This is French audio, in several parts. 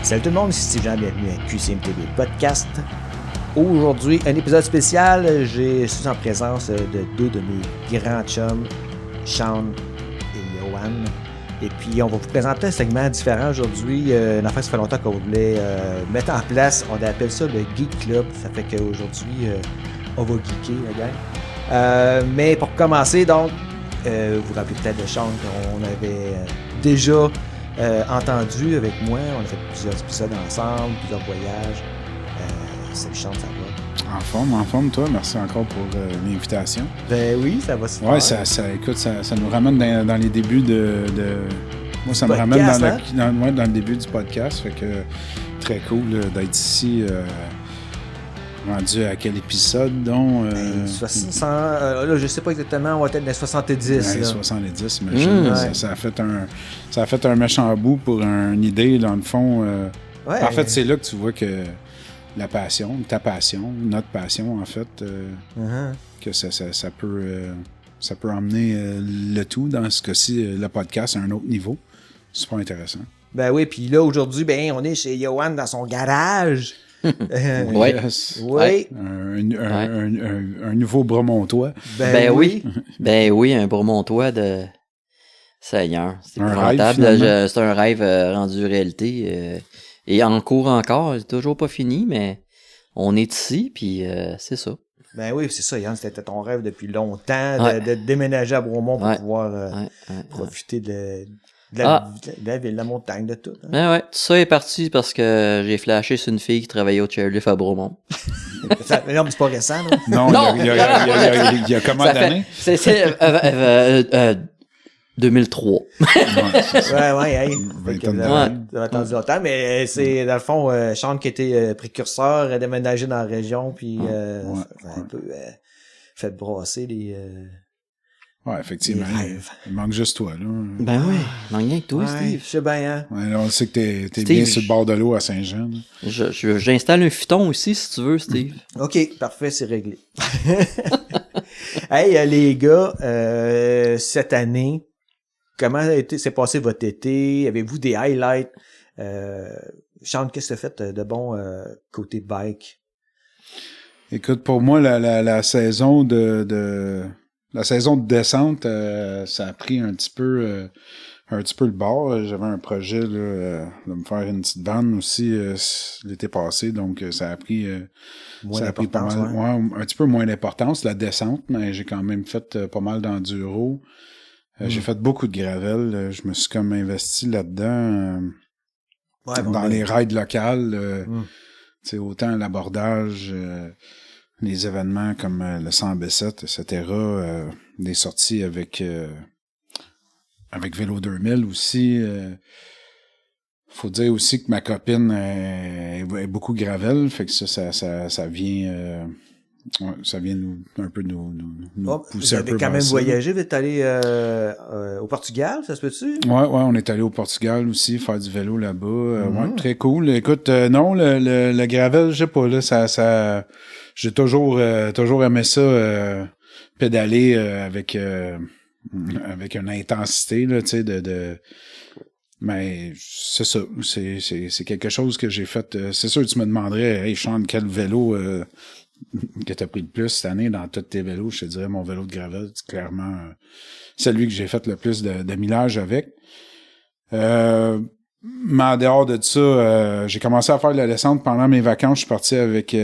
Salut tout le monde, ici Steve Jean, bienvenue à QCMTV Podcast. Aujourd'hui, un épisode spécial, je suis en présence de deux de mes grands chums, Sean et Johan. Et puis, on va vous présenter un segment différent aujourd'hui. Une affaire, ça fait longtemps qu'on voulait mettre en place. On appelle ça le Geek Club. Ça fait qu'aujourd'hui, on va geeker, la gang. Mais pour commencer, donc, vous vous rappelez peut-être de Sean qu'on avait déjà entendu avec moi. On a fait plusieurs épisodes ensemble, plusieurs voyages. Salut Sean, ça va? En forme, toi. Merci encore pour l'invitation. Ben oui, ça va se faire. Ouais, ça nous ramène dans les débuts de... Moi, ça me ramène dans le début du podcast. Fait que très cool d'être ici. Rendu à quel épisode, donc? Là, je sais pas exactement, on va être dans les 70. Ouais, 70, imagine. Ça a fait un méchant bout pour une idée, dans le fond. Ouais. En fait, c'est là que tu vois que la passion, ta passion, notre passion, en fait, que ça peut emmener le tout, dans ce cas-ci, le podcast, à un autre niveau. Super intéressant. Ben oui, puis là, aujourd'hui, on est chez Johan dans son garage. Oui. Yes. Oui. Un nouveau Bromontois. Ben oui. Ben oui, un Bromontois de Seigneur. C'est épouvantable. C'est un rêve rendu réalité. Et en cours encore. C'est toujours pas fini, mais on est ici, puis c'est ça. Ben oui, c'est ça, Yann. C'était ton rêve depuis longtemps de déménager à Bromont pour pouvoir profiter de la ville, de la montagne, de tout. Hein. Ouais, tout ça est parti parce que j'ai flashé sur une fille qui travaillait au chairlift à Bromont. Non, mais c'est pas récent, là. Non, il y a combien d'années? C'est 2003. Ouais. Vous avez attendu longtemps, mais c'est, dans le fond, Sean qui était précurseur, a déménagé dans la région, puis ça a un peu fait brasser les... Ouais, effectivement. Il manque juste toi, là. Ben oui, il manque rien que toi, Steve. Je sais bien, hein. Ouais, on sait que t'es bien sur le bord de l'eau à Saint-Jean. J'installe un futon aussi, si tu veux, Steve. OK, parfait, c'est réglé. Hey, les gars, cette année, comment s'est passé votre été? Avez-vous des highlights? Sean, qu'est-ce que tu as fait de bon côté bike? Écoute, pour moi, la saison la saison de descente, ça a pris un petit peu le bord. J'avais un projet là, de me faire une petite vanne aussi l'été passé, donc ça a pris pas mal, un petit peu moins d'importance la descente, mais j'ai quand même fait pas mal d'enduro. J'ai fait beaucoup de gravel. Je me suis comme investi là-dedans dans les rides locales. Tu sais, autant l'abordage, les événements comme le 100 B7, etc. Des sorties avec Vélo 2000 aussi. Faut dire aussi que ma copine est beaucoup gravel, fait que ça vient... ça vient un peu nous pousser un peu. Vous avez quand même voyagé, vous êtes allé au Portugal, ça se peut-tu? Ouais, on est allé au Portugal aussi, faire du vélo là-bas. Ouais, très cool. Écoute, non, le gravel, je sais pas, là, ça j'ai toujours aimé ça, pédaler avec une intensité, là, tu sais, mais c'est ça, c'est quelque chose que j'ai fait. C'est sûr que tu me demanderais, hey, Sean, quel vélo que t'as pris le plus cette année dans tous tes vélos? Je te dirais mon vélo de gravel, c'est clairement celui que j'ai fait le plus de millage avec. Mais en dehors de ça, j'ai commencé à faire de la descente pendant mes vacances. Je suis parti avec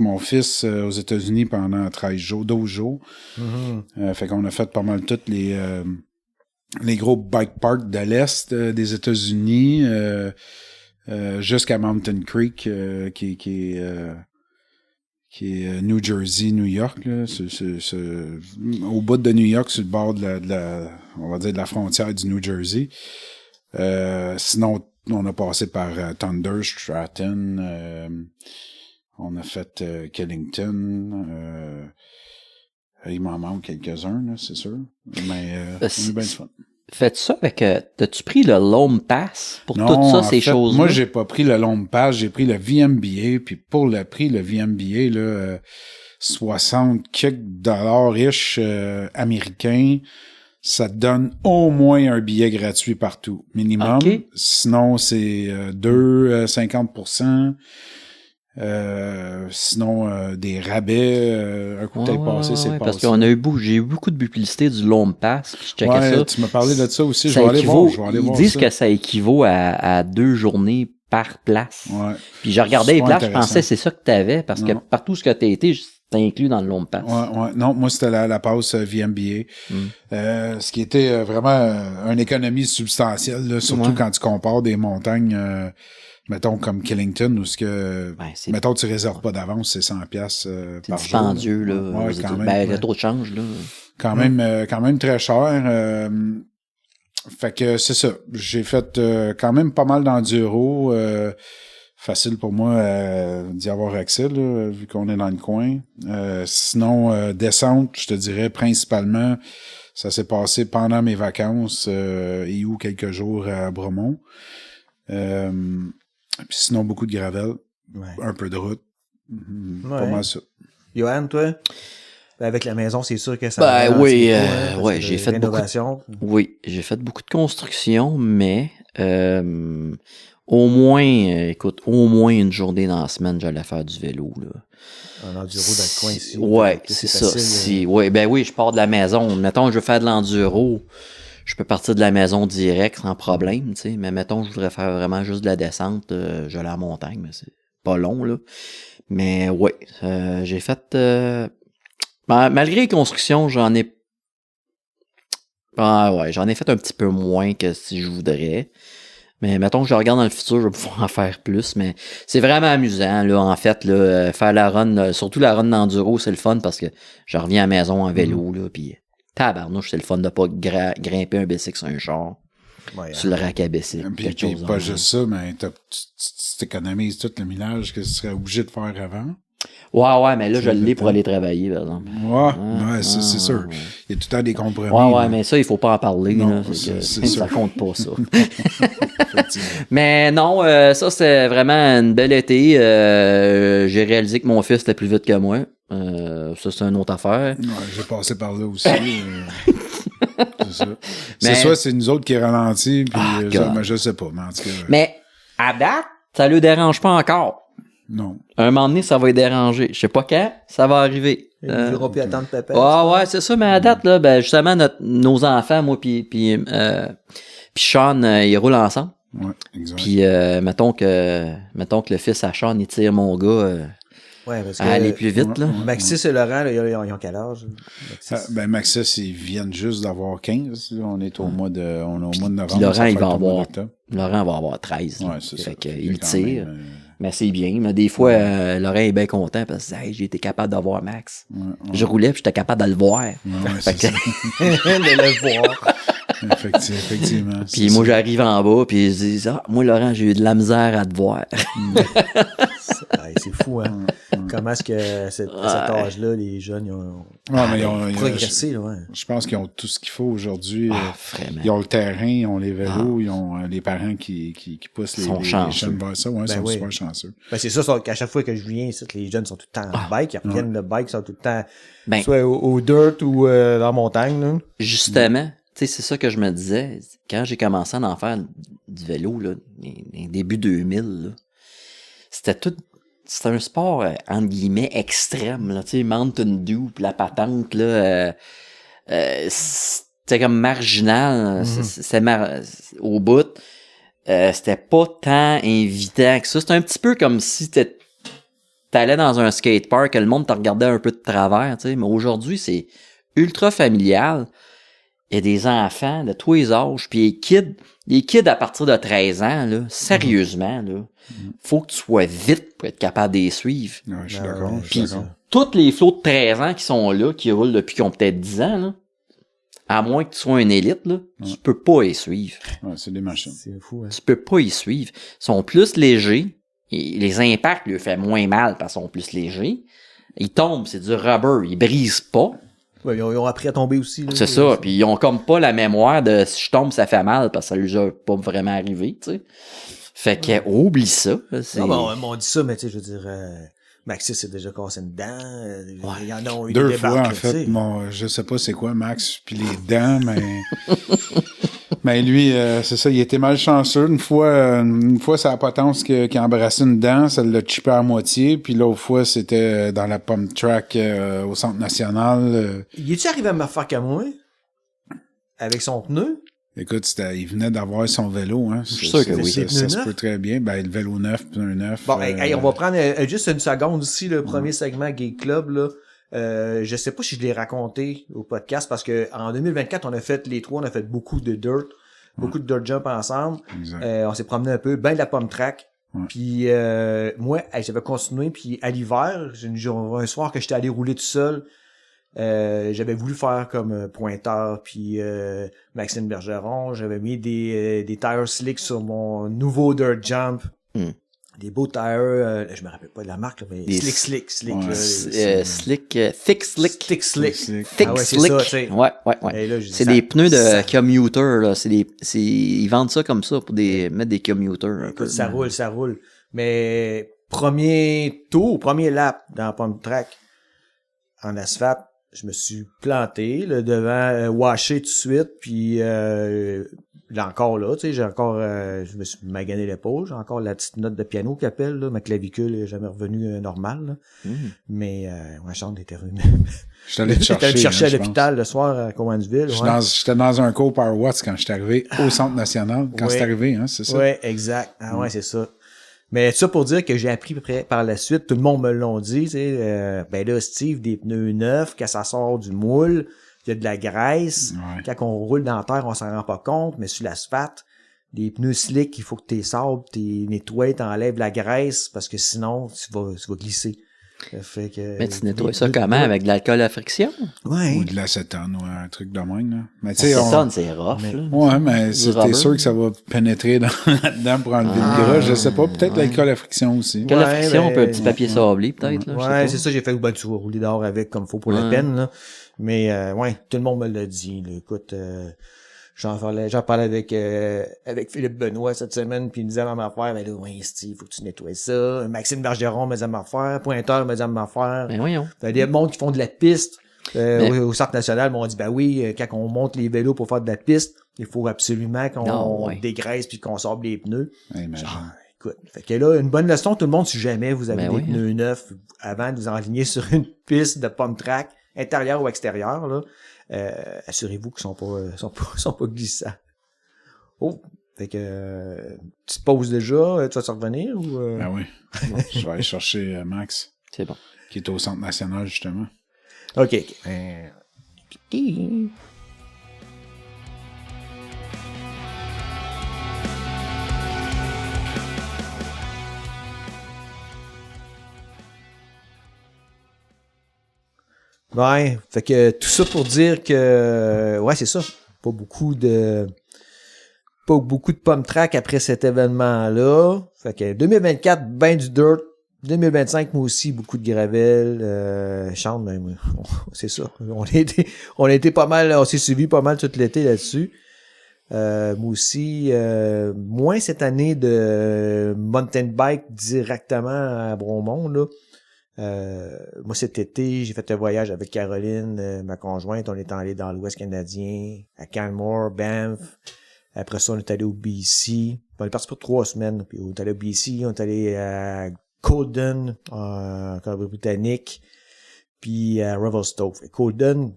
mon fils aux États-Unis pendant 12 jours. Fait qu'on a fait pas mal toutes les gros bike parks de l'Est des États-Unis jusqu'à Mountain Creek qui est New Jersey, New York, là. Au bout de New York, sur le bord on va dire de la frontière du New Jersey. Sinon, on a passé par Thunder, Stratton, on a fait Killington, il m'en manque quelques-uns, là, c'est sûr. Mais on a bien de fun. Fais-tu ça avec... T'as-tu pris le Lome Pass pour tout ça, ces choses-là? Moi, j'ai pas pris le Lome Pass, j'ai pris le VMBA, puis pour le prix, le VMBA, là, 60 quelques dollars riches américains, ça te donne au moins un billet gratuit partout, minimum. Okay. Sinon, c'est 50%. Sinon, des rabais, un coup de tête passé, c'est passé. Parce qu'on j'ai eu beaucoup de publicité du Long Pass. Je checkais ça. Tu m'as parlé de ça aussi. Je vais aller voir ça. Ils disent que ça équivaut à 2 journées par place. Ouais. Puis je regardais les places, je pensais que c'est ça que tu avais, parce que partout ce que tu as été, c'était inclus dans le Long Pass. Ouais. Non, moi, c'était la passe VMBA. Ce qui était vraiment une économie substantielle, là, surtout quand tu compares des montagnes... mettons comme Killington où mettons tu réserves pas d'avance, c'est 100$ par jour. C'est dispendieux là. Ouais, quand même. Le taux de change là. Quand même très cher. Fait que c'est ça. J'ai fait quand même pas mal d'enduro. Facile pour moi d'y avoir accès là, vu qu'on est dans le coin. Sinon descente, je te dirais principalement, ça s'est passé pendant mes vacances et ou quelques jours à Bromont. Puis sinon, beaucoup de gravel, un peu de route. Pas mal ça. Johan, toi? Avec la maison, c'est sûr que ça j'ai fait j'ai fait beaucoup de construction, mais au moins une journée dans la semaine, j'allais faire du vélo. Là. Un enduro dans le coin ici. Ouais, c'est ça. Je pars de la maison. Mettons, je veux faire de l'enduro. Je peux partir de la maison direct sans problème, tu sais. Mais mettons, je voudrais faire vraiment juste de la descente. Je vais à la montagne, mais c'est pas long, là. Mais j'ai fait... malgré les constructions, j'en ai fait un petit peu moins que si je voudrais. Mais mettons que je regarde dans le futur, je vais pouvoir en faire plus. Mais c'est vraiment amusant, là, en fait, là, faire la run, surtout la run d'enduro, c'est le fun parce que je reviens à la maison en vélo, là, puis... Tabarnouche, c'est le fun de pas grimper un bicycle sur un char. Sur le rack à bicycle. Puis pas juste ça, mais tu t'économises tout le millage que tu serais obligé de faire avant. Ouais, mais là, je l'ai pour aller travailler, par exemple. C'est sûr. Il y a tout le temps des compromis. Ouais, mais ça, il faut pas en parler. Non, là, c'est ça compte pas, ça. Mais non, ça, c'était vraiment une belle été. J'ai réalisé que mon fils était plus vite que moi. Ça, c'est une autre affaire. Ouais, j'ai passé par là aussi. C'est ça. C'est soit c'est nous autres qui ralenti, puis je sais pas, mais en tout cas. Mais à date, ça le dérange pas encore. Non. Un moment donné, ça va les déranger. Je sais pas quand, ça va arriver. Ils ne verront plus attendre papa. Ouais, c'est ça, mais à date, là, justement, nos enfants, moi, puis Sean, ils roulent ensemble. Ouais, exact. Puis, mettons que le fils à Sean, il tire mon gars, parce que, à aller plus vite, là. Maxis et Laurent, là, ils ont quel âge? Maxis, ils viennent juste d'avoir 15. Là. On est au mois de novembre. Puis Laurent va avoir 13. Ouais, c'est ça. Fait qu'il tire. Mais c'est bien. Mais des fois, Laurent est bien content parce que j'ai été capable d'avoir Max. Je roulais puis j'étais capable de le voir. Fait que... de le voir. Effectivement. Puis moi, j'arrive en bas puis ils disent moi, Laurent, j'ai eu de la misère à te voir. C'est fou, hein. Comment est-ce que à cet âge-là, les jeunes, ils ont progressé, là, ouais. Je pense qu'ils ont tout ce qu'il faut aujourd'hui. Ils ont le terrain, ils ont les vélos, ils ont les parents qui poussent les jeunes vers ça. Ouais, ils sont super chanceux. C'est ça, qu'à chaque fois que je viens ici, les jeunes sont tout le temps en bike. Ils reviennent le bike, ils sont tout le temps soit au dirt ou dans la montagne, là. Justement. Tu sais, c'est ça que je me disais. Quand j'ai commencé à en faire du vélo, là, début 2000, là, c'était un sport, entre guillemets, extrême, là, tu sais, Mountain Dew, pis la patente, là, c'était comme marginal, c'est au bout, c'était pas tant invitant que ça. C'était un petit peu comme si t'allais dans un skatepark, que le monde te regardait un peu de travers, tu sais, mais aujourd'hui, c'est ultra familial. Il y a des enfants de tous les âges, puis les kids à partir de 13 ans, là, sérieusement, là, faut que tu sois vite pour être capable de les suivre. Ouais, je suis d'accord. Puis tous les flots de 13 ans qui sont là, qui roulent depuis qu'ils ont peut-être 10 ans, là, à moins que tu sois une élite, là, tu peux pas les suivre. Ouais, c'est des machines. C'est fou, hein. Tu peux pas y suivre. Ils sont plus légers, et les impacts lui font moins mal parce qu'ils sont plus légers. Ils tombent, c'est du rubber, ils brisent pas. Ouais, ils ont appris à tomber aussi. Là, c'est ça, puis ils ont comme pas la mémoire de si je tombe, ça fait mal, parce que ça lui a pas vraiment arrivé, tu sais. Fait que, oublie ça. Non, on dit ça, mais tu sais, je veux dire, Maxis s'est déjà cassé une dent. Il y en a eu 2 des fois, débarques, en fait. tu sais. Je sais pas c'est quoi, Max, puis les dents, mais... mais lui, c'est ça, il était malchanceux. Une fois, c'est la potence qui a embrassé une dent, ça l'a chippé à moitié, puis l'autre fois, c'était dans la pump track au Centre National. Il est-tu arrivé à me faire qu'à moi? Avec son pneu? Écoute, il venait d'avoir son vélo, hein. Je suis sûr que oui. Ça se peut très bien. Ben, le vélo neuf, pneu neuf. Bon, on va prendre juste une seconde aussi, le premier segment Geek Club, là. Je sais pas si je l'ai raconté au podcast parce que en 2024, on a fait beaucoup de dirt, beaucoup de dirt jump ensemble. On s'est promené un peu, ben de la pomme track. Ouais. Puis moi, j'avais continué, puis à l'hiver, un soir que j'étais allé rouler tout seul, j'avais voulu faire comme Pointeur puis Maxime Bergeron. J'avais mis des tires slick sur mon nouveau dirt jump. Des beaux tires, je me rappelle pas de la marque, là, mais slick. Ouais, thick slick. Ah ouais, c'est ça, tu sais. Ouais. Et là, C'est des pneus de commuter, là. Ils vendent ça comme ça pour mettre des commuters. Écoute, ça roule. Mais premier lap dans la pump track en asphalte, je me suis planté, le devant washé tout de suite, puis là encore là, tu sais, je me suis magané l'épaule, j'ai encore la petite note de piano qui appelle, là, ma clavicule est jamais revenue normale, là. Mais ma chambre était revenue. Je t'allais te chercher. J'étais chercher à l'hôpital le soir à Cowansville. J'étais dans un cours par Watts quand j'étais arrivé au Centre National, quand c'est arrivé, hein, c'est ça? Ouais, exact. Ah ouais, c'est ça. Mais ça pour dire que j'ai appris par la suite, tout le monde me l'ont dit, tu sais, ben là, Steve, des pneus neufs, quand ça sort du moule, il y a de la graisse. Ouais. Quand on roule dans la terre, on s'en rend pas compte, mais sur l'asphalte, des pneus slick, il faut que t'es sabres, t'es nettoies, t'enlèves la graisse, parce que sinon, tu vas glisser. Fait que, mais tu nettoies ça comment? Avec de l'alcool à friction? Ouais. Ou de l'acétone, ou un truc de même, là. Mais tu sais, l'acétone, c'est rough, là. Ouais, mais t'es sûr que ça va pénétrer là-dedans pour enlever le gras, je sais pas. Peut-être l'alcool à friction aussi. L'alcool à friction, on peut un petit papier sablé, peut-être, là. Ouais, c'est ça, j'ai fait, ben, tu vas rouler dehors avec comme faut pour la peine, là. Mais, ouais, tout le monde me l'a dit, là. Écoute, j'en parlais avec Philippe Benoît cette semaine, puis il me disait la même affaire, ben là, ouais, Steve, faut que tu nettoies ça. Maxime Bergeron me disait la même affaire, Pointeur me disait la même affaire. Ben voyons. T'as des mondes qui font de la piste. Au Centre National, m'ont dit, ben oui, quand on monte les vélos pour faire de la piste, il faut absolument qu'on dégraisse puis qu'on sorte les pneus. Imagine. Écoute, fait que là, une bonne leçon, tout le monde, si jamais vous avez des pneus neufs, avant de vous enligner sur une piste de pump track, intérieure ou extérieure, là, assurez-vous qu'ils sont pas glissants. Oh, fait que tu te poses déjà, tu vas te revenir ou Ben oui. Je vais aller chercher Max. C'est bon. Qui est au Centre National, justement. OK. Ouais, fait que tout ça pour dire que ouais, c'est ça. Pas beaucoup de pump track après cet événement-là. Fait que 2024, ben du dirt. 2025, moi aussi, beaucoup de gravel. Chante, ben, c'est ça. On a été pas mal, on s'est suivi pas mal tout l'été là-dessus. Moi aussi, moins cette année de mountain bike directement à Bromont, là. Moi, cet été, j'ai fait un voyage avec Caroline, ma conjointe. On est allé dans l'Ouest canadien, à Canmore, Banff. Après ça, on est allé au BC. On est parti pour 3 semaines. Puis on est allé au BC, on est allé à Colden, en Colombie-Britannique, puis à Revelstoke. Colden,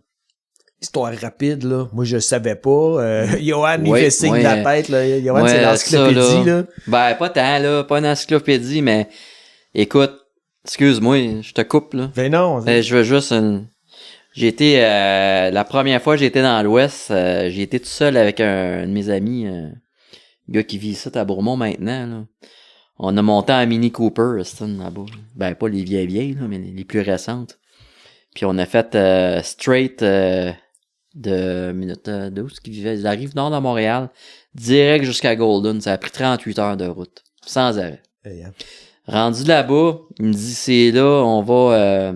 histoire rapide, là. Moi, je savais pas. Johan, il fait signe de la tête, là. Johan, c'est l'encyclopédie, là. Ben, pas tant, là. Pas une encyclopédie, mais écoute, excuse-moi, je te coupe, là. Ben non. Je veux juste j'ai été, la première fois que j'ai été dans l'Ouest, j'ai été tout seul avec un de mes amis, un gars qui vit ici à Bourmont maintenant, là. On a monté un Mini Cooper, là-bas. Ben, pas les vieilles, là, mais les plus récentes. Puis on a fait straight de où est-ce qu'il vivait? De la Rive-Nord de Montréal, direct jusqu'à Golden. Ça a pris 38 heures de route, sans arrêt. Rendu là-bas, il me dit, c'est là, on va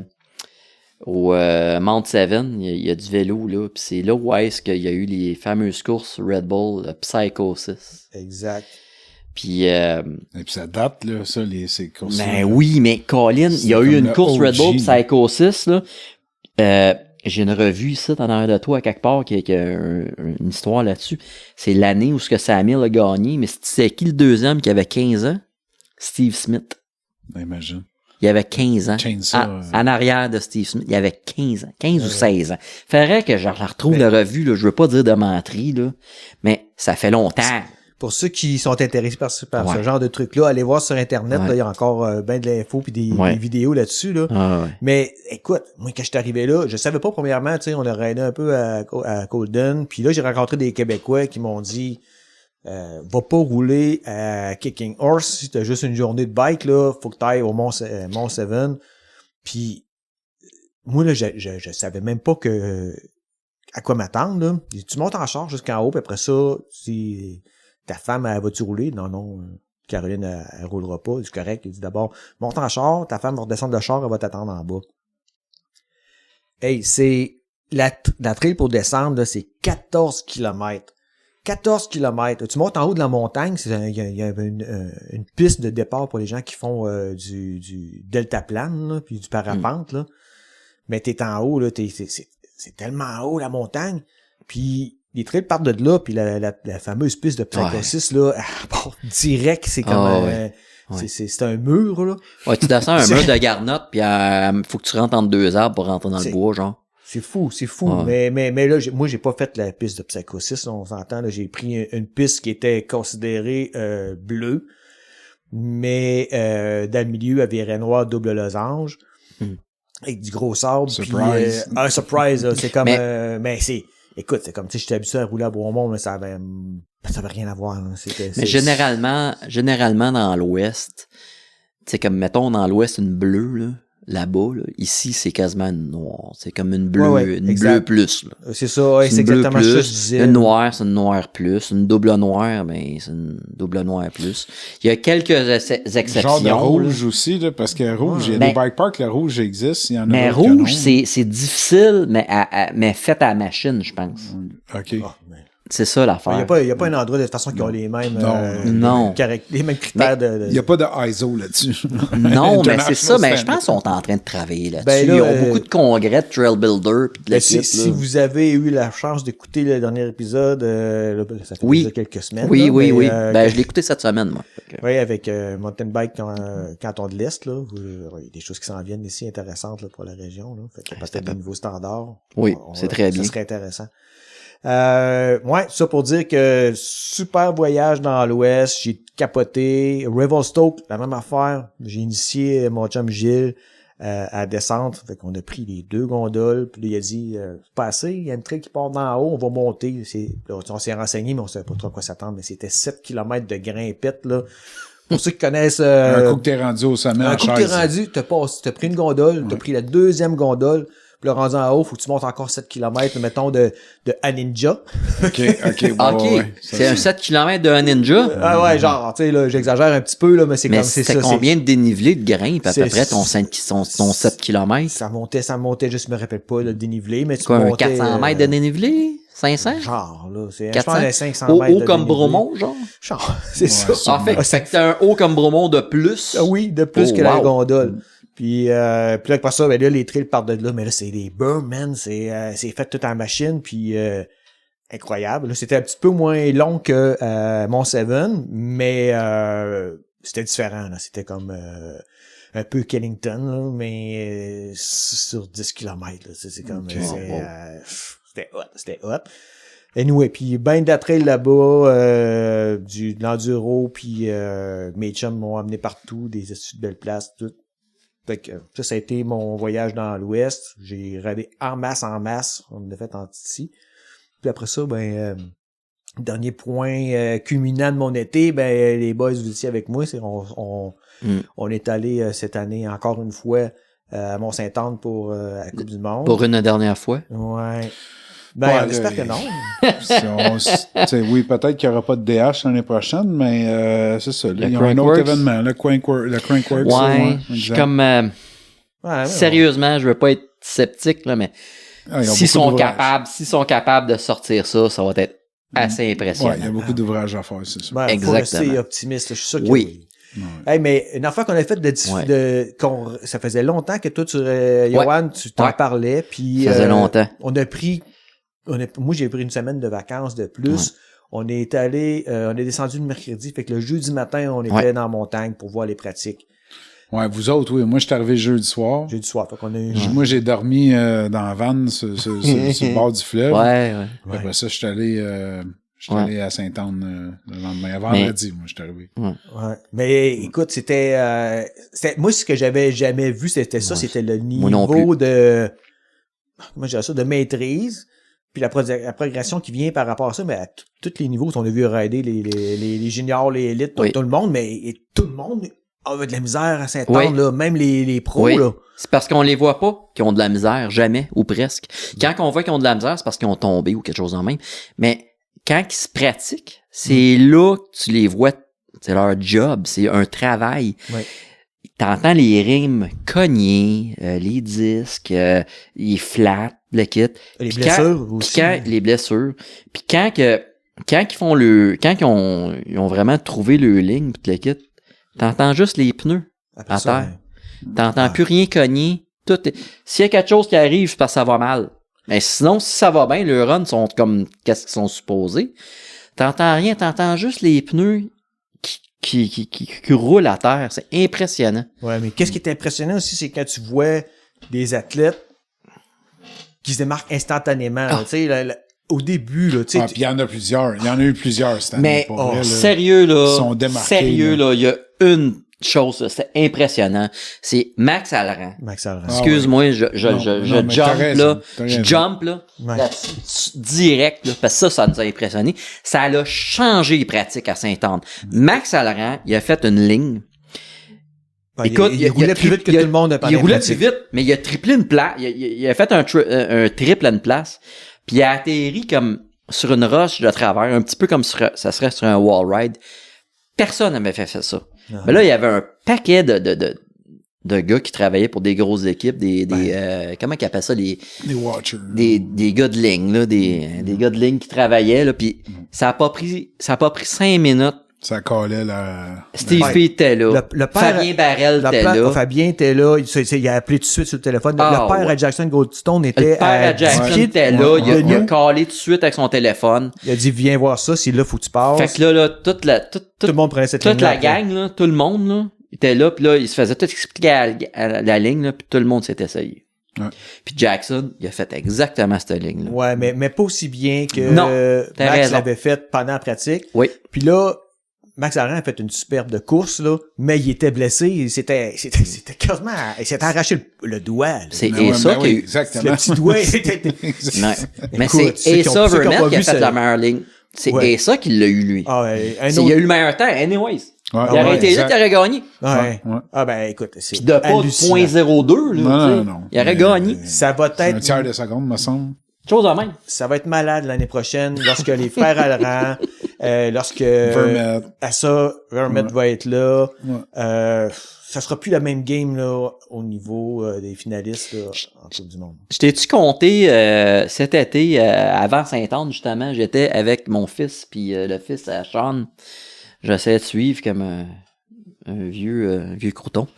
au Mount Seven. Il y a du vélo, là. Puis c'est là où est-ce qu'il y a eu les fameuses courses Red Bull Psychosis. Exact. Puis, Et puis ça date, là, ça, ces courses. Ben oui, mais Colin, il y a eu une course Red Bull Psychosis, là. J'ai une revue ici, en arrière de toi, à quelque part, qui a une histoire là-dessus. C'est l'année où ce que Samuel a gagné, mais c'est qui le deuxième qui avait 15 ans? Steve Smith. Ben, imagine. Il avait 15 ans. En arrière de Steve Smith, il avait 15 ans. 15 ou 16 ans. Faudrait que je la retrouve la revue, là. Je veux pas dire de menterie, là. Mais ça fait longtemps. Pour ceux qui sont intéressés par ce genre de truc-là, allez voir sur Internet, là, il y a encore ben de l'info puis des vidéos là-dessus, là. Mais, écoute, moi, quand je suis arrivé là, je savais pas, premièrement, tu sais, on a raidé un peu à Colden, puis là, j'ai rencontré des Québécois qui m'ont dit, va pas rouler à Kicking Horse si t'as juste une journée de bike, là, faut que t'ailles au Mont Seven. Puis, moi, là, je savais même pas à quoi m'attendre, là. Tu montes en char jusqu'en haut, puis après ça, si ta femme, elle va-tu rouler? Non, Caroline, elle roulera pas. C'est correct. Il dit d'abord, monte en char, ta femme va redescendre le char, elle va t'attendre en bas. Hey, c'est la trail pour descendre, là, c'est 14 km. 14 km. Tu montes en haut de la montagne, il y a une piste de départ pour les gens qui font du deltaplane, là, puis du parapente, là. Mais t'es en haut, là, c'est tellement haut, la montagne. Puis les trails partent de là, puis la fameuse piste de Psychosis, là, bon, direct, c'est comme c'est un mur, là. Ouais, tu descends un mur de garnotte, puis faut que tu rentres entre 2 arbres pour rentrer dans le bois, genre. C'est fou. Ouais. Mais là, moi, j'ai pas fait la piste de Psychosis, on s'entend, là, j'ai pris une piste qui était considérée bleue, mais dans le milieu, elle virait noir, double losange, avec du gros sable. Surprise. Puis, un surprise, là, c'est comme... mais c'est... Écoute, c'est comme, tu sais, j'étais habitué à rouler à Beaumont, mais ça avait rien à voir. Hein. Mais généralement, dans l'Ouest, tu sais, comme, mettons, dans l'Ouest, une bleue, là-bas, là. Ici, c'est quasiment une noire. C'est comme une bleue, bleue plus, là. C'est ça, c'est exactement ça que je disais. Une noire, c'est une noire plus. Une double noire, ben, c'est une double noire plus. Il y a quelques exceptions. Genre de rouge aussi, là, parce que rouge, il y a des bike parks, le rouge existe, il y en a. Mais rouge, c'est difficile, mais fait à la machine, je pense. OK. C'est ça l'affaire. Il y a pas un endroit de toute façon qui ont les mêmes les mêmes critères il y a pas de ISO là-dessus. Non, mais c'est ça, mais je pense qu'ils sont en train de travailler là-dessus. Ben là, ils ont beaucoup de congrès de trail builder puis de si vous avez eu la chance d'écouter le dernier épisode, ça fait déjà quelques semaines. Oui. Ben je l'ai écouté cette semaine, moi. Oui, avec Mountain Bike Canton de l'Est, là. Il y a des choses qui s'en viennent ici intéressantes là, pour la région. Là. Fait que peut-être des nouveaux standards. Oui, c'est très bien. Ça serait intéressant. Ça pour dire que super voyage dans l'Ouest, j'ai capoté. Revelstoke, la même affaire. J'ai initié mon chum Gilles à descendre. Fait qu'on a pris les 2 gondoles. Puis là, il a dit pas assez, il y a une trail qui part d'en haut, on va monter. On s'est renseigné, mais on savait pas trop à quoi s'attendre. Mais c'était 7 km de grimpette, là. Pour ceux qui connaissent un coup que t'es rendu au sommet en chaise. Un coup que t'es rendu, t'as pris une gondole, t'as pris la 2e gondole. Puis là, rendu en haut, faut que tu montes encore 7 km, mettons, de Aninja. OK. C'est un 7 km de Aninja? Ah ouais, genre, tu sais, là, j'exagère un petit peu, là, mais c'est comme, c'est ça. Mais combien de dénivelé de grimpe, à peu près, ton 7 km? Ça montait, je me rappelle pas, le dénivelé, mais tu montais... 400 mètres de dénivelé? 500? Genre, là, c'est 500 mètres haut comme Bromont, genre? C'est ça. En fait, c'est un haut comme Bromont de plus? Ah oui, de plus que la gondole. Puis là, après ça, ben là, les trails partent de là, mais là, c'est des burns, man, c'est fait tout en machine, puis incroyable. Là, c'était un petit peu moins long que Mont Seven, mais c'était différent, là. C'était comme un peu Kennington, là, mais sur 10 km, là. C'est comme c'était hot. Anyway, puis ben de la trail là-bas, de l'enduro, puis mes chums m'ont amené partout, des études de belles places, tout. Fait que ça a été mon voyage dans l'Ouest. J'ai radé en masse. On l'a fait en Titi. Puis après ça, dernier point culminant de mon été, les boys vous étiez avec moi. On est allé cette année encore une fois à Mont-Saint-Anne pour la Coupe du Monde. Pour une dernière fois? Ouais. J'espère que non. Oui, peut-être qu'il n'y aura pas de DH l'année prochaine, mais c'est ça. Il y a un autre événement, le Crankworks. Ouais, je suis comme... sérieusement, je veux pas être sceptique, là, mais s'ils sont capables de sortir ça va être assez impressionnant. Ouais, il y a beaucoup d'ouvrages à faire, c'est ça. Ben, Exactement. faut rester optimiste. Je suis sûr que Oui. Hey, mais une affaire qu'on a faite ça faisait longtemps que toi, Yoann, tu t'en parlais, puis Ça faisait longtemps. Moi, j'ai pris une semaine de vacances de plus. Ouais. On est descendu le mercredi, fait que le jeudi matin, on était dans la montagne pour voir les pratiques. Ouais, vous autres, oui. Moi, je suis arrivé jeudi soir. Jeudi soir, fait qu'on a eu... Moi, j'ai dormi dans la vanne sur le bord du fleuve. Ouais. Après ça, je suis allé à Sainte-Anne le lendemain. Vendredi, moi, je suis arrivé. Ouais. Mais écoute, c'était moi, ce que j'avais jamais vu, c'était ça, c'était le niveau de comment je dirais ça, de maîtrise. Puis la progression qui vient par rapport à ça, mais à tous les niveaux, on a vu rider les juniors, les élites, tout le monde, mais tout le monde avait de la misère à Sainte-Anne, là, même les pros, là. C'est parce qu'on les voit pas qu'ils ont de la misère, jamais, ou presque. Quand on voit qu'ils ont de la misère, c'est parce qu'ils ont tombé ou quelque chose en même. Mais quand ils se pratiquent, c'est là que tu les vois, c'est leur job, c'est un travail. Ouais. T'entends les rimes cogner, les disques, les flats, le kit. Les blessures aussi. Les blessures. Puis quand ils ont vraiment trouvé le ligne pis le kit, t'entends juste les pneus après à ça, terre. T'entends plus rien cogner. S'il y a quelque chose qui arrive, c'est parce que ça va mal. Mais sinon, si ça va bien, les runs sont comme qu'est-ce qu'ils sont supposés. T'entends rien, t'entends juste les pneus qui roulent à terre. C'est impressionnant. Ouais, mais qu'est-ce qui est impressionnant aussi, c'est quand tu vois des athlètes qui se démarquent instantanément. Tu sais, au début, là, tu sais. Puis il y en a plusieurs. Il y en a eu plusieurs cette année. Mais sérieux, là. Ils sont démarqués. Sérieux, là. Il y a une chose, là, c'est impressionnant. C'est Max Alran. Excuse-moi, je jump, là. Ouais. Direct, là, parce que ça nous a impressionné. Ça l'a changé les pratiques à Sainte-Anne. Max Alran, il a fait une ligne. Écoute, il roulait plus vite que tout le monde. Il roulait plus vite, mais il a triplé une place. Il a fait un triple à une place. Puis il a atterri comme sur une roche de travers, un petit peu comme ça serait sur un wall ride. Personne n'avait fait ça. Mais là, il y avait un paquet de gars qui travaillaient pour des grosses équipes, comment ils appellent ça, des watchers. Des gars de ligne, là, des gars de ligne qui travaillaient, là, puis ça a pas pris 5 minutes. Ça collait la... Steve P était là. Fabien Barrel était là. Fabien était là. Il a appelé tout de suite sur le téléphone. Le père à Jackson Goldstone était le père à Jackson était là. Il a callé tout de suite avec son téléphone. Il a dit, viens voir ça. C'est là, faut que tu passes. Fait que là, tout le monde prenait cette ligne. Toute la gang, là, tout le monde, là, était là. Puis là, il se faisait tout expliquer à la ligne, là, puis tout le monde s'est essayé. Ouais. Puis Jackson, il a fait exactement cette ligne-là. Ouais, mais pas aussi bien que Max l'avait fait pendant la pratique. Oui. Puis là, Max Alran a fait une superbe de course, là, mais il était blessé. C'était quasiment, il s'était arraché le doigt. Là. C'est Asa qui a eu. Exactement. Le petit doigt. Mais c'est Asa Vermette qui a fait la meilleure ligne. C'est Asa qui l'a eu, lui. Ah, ouais, il a eu le meilleur temps, anyways. Ouais, il aurait été là, il aurait gagné. Ouais. Ah, ben, écoute, c'est puis de pas de 0.02, là. Non. Il aurait gagné. Ça va être... un tiers de seconde, me semble. Chose en même. Ça va être malade l'année prochaine lorsque les frères Alran, lorsque Vermette va être là. Ça sera plus la même game là au niveau des finalistes là, en Coupe du Monde. Je t'ai-tu compté cet été, avant Sainte-Anne, justement, j'étais avec mon fils puis le fils à Sean. J'essayais de suivre comme un vieux crouton.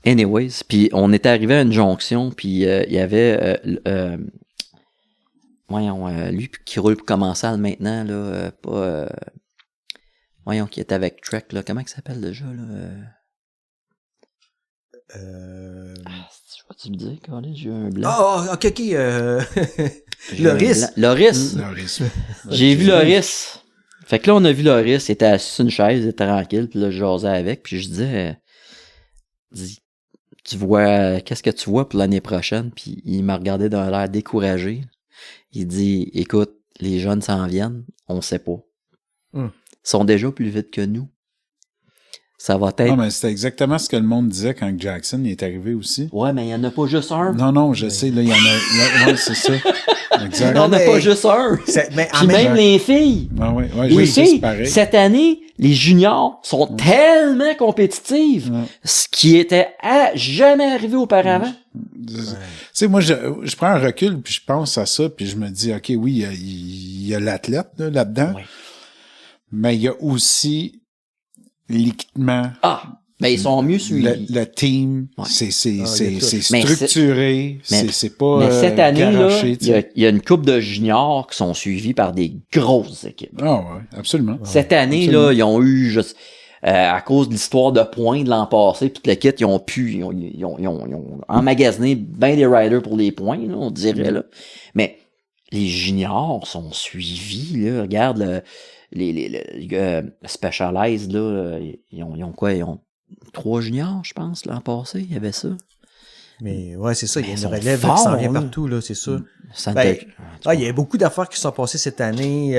Anyways, puis on était arrivé à une jonction, puis il y avait lui qui roule pour commencer maintenant, là, qui est avec Trek, là. Comment il s'appelle déjà, là? Je vais-tu le dire, Colin? J'ai eu un blanc. Ok. Loris. Loris. J'ai vu Loris. Fait que là, on a vu Loris, il était assis sur une chaise, il était tranquille, puis là, je jasais avec, puis je disais, tu vois, qu'est-ce que tu vois pour l'année prochaine? Puis il m'a regardé d'un air découragé. Il dit, écoute, les jeunes s'en viennent, on sait pas. Ils sont déjà plus vite que nous. Ça va être... Non, mais c'était exactement ce que le monde disait quand Jackson est arrivé aussi. Ouais, mais il y en a pas juste un. Non, je sais, là, il y en a... Ouais, c'est ça. Exact. Il y en a pas juste un. Puis même les filles. Les filles, cette année, les juniors sont tellement compétitives. Ce qui était jamais arrivé auparavant. Tu sais, moi, je prends un recul, puis je pense à ça, puis je me dis, OK, oui, il y a l'athlète là-dedans, mais il y a aussi l'équipement. Mais ils sont mieux suivis. Le team, c'est structuré, c'est pas mais cette année, garoché, il y a une couple de juniors qui sont suivis par des grosses équipes. Ah ouais, absolument. Cette année, là, ils ont eu à cause de l'histoire de points de l'an passé, toute la kit, ils ont emmagasiné bien des riders pour les points, là, on dirait, là. Mais les juniors sont suivis, là. Regarde, les Specialized, là, ils ont quoi? Ils ont 3 juniors, je pense, l'an passé, il y avait ça. Mais ouais, c'est ça, il y a une relève qui s'en vient partout, là, c'est ça. Il y a beaucoup d'affaires qui sont passées cette année.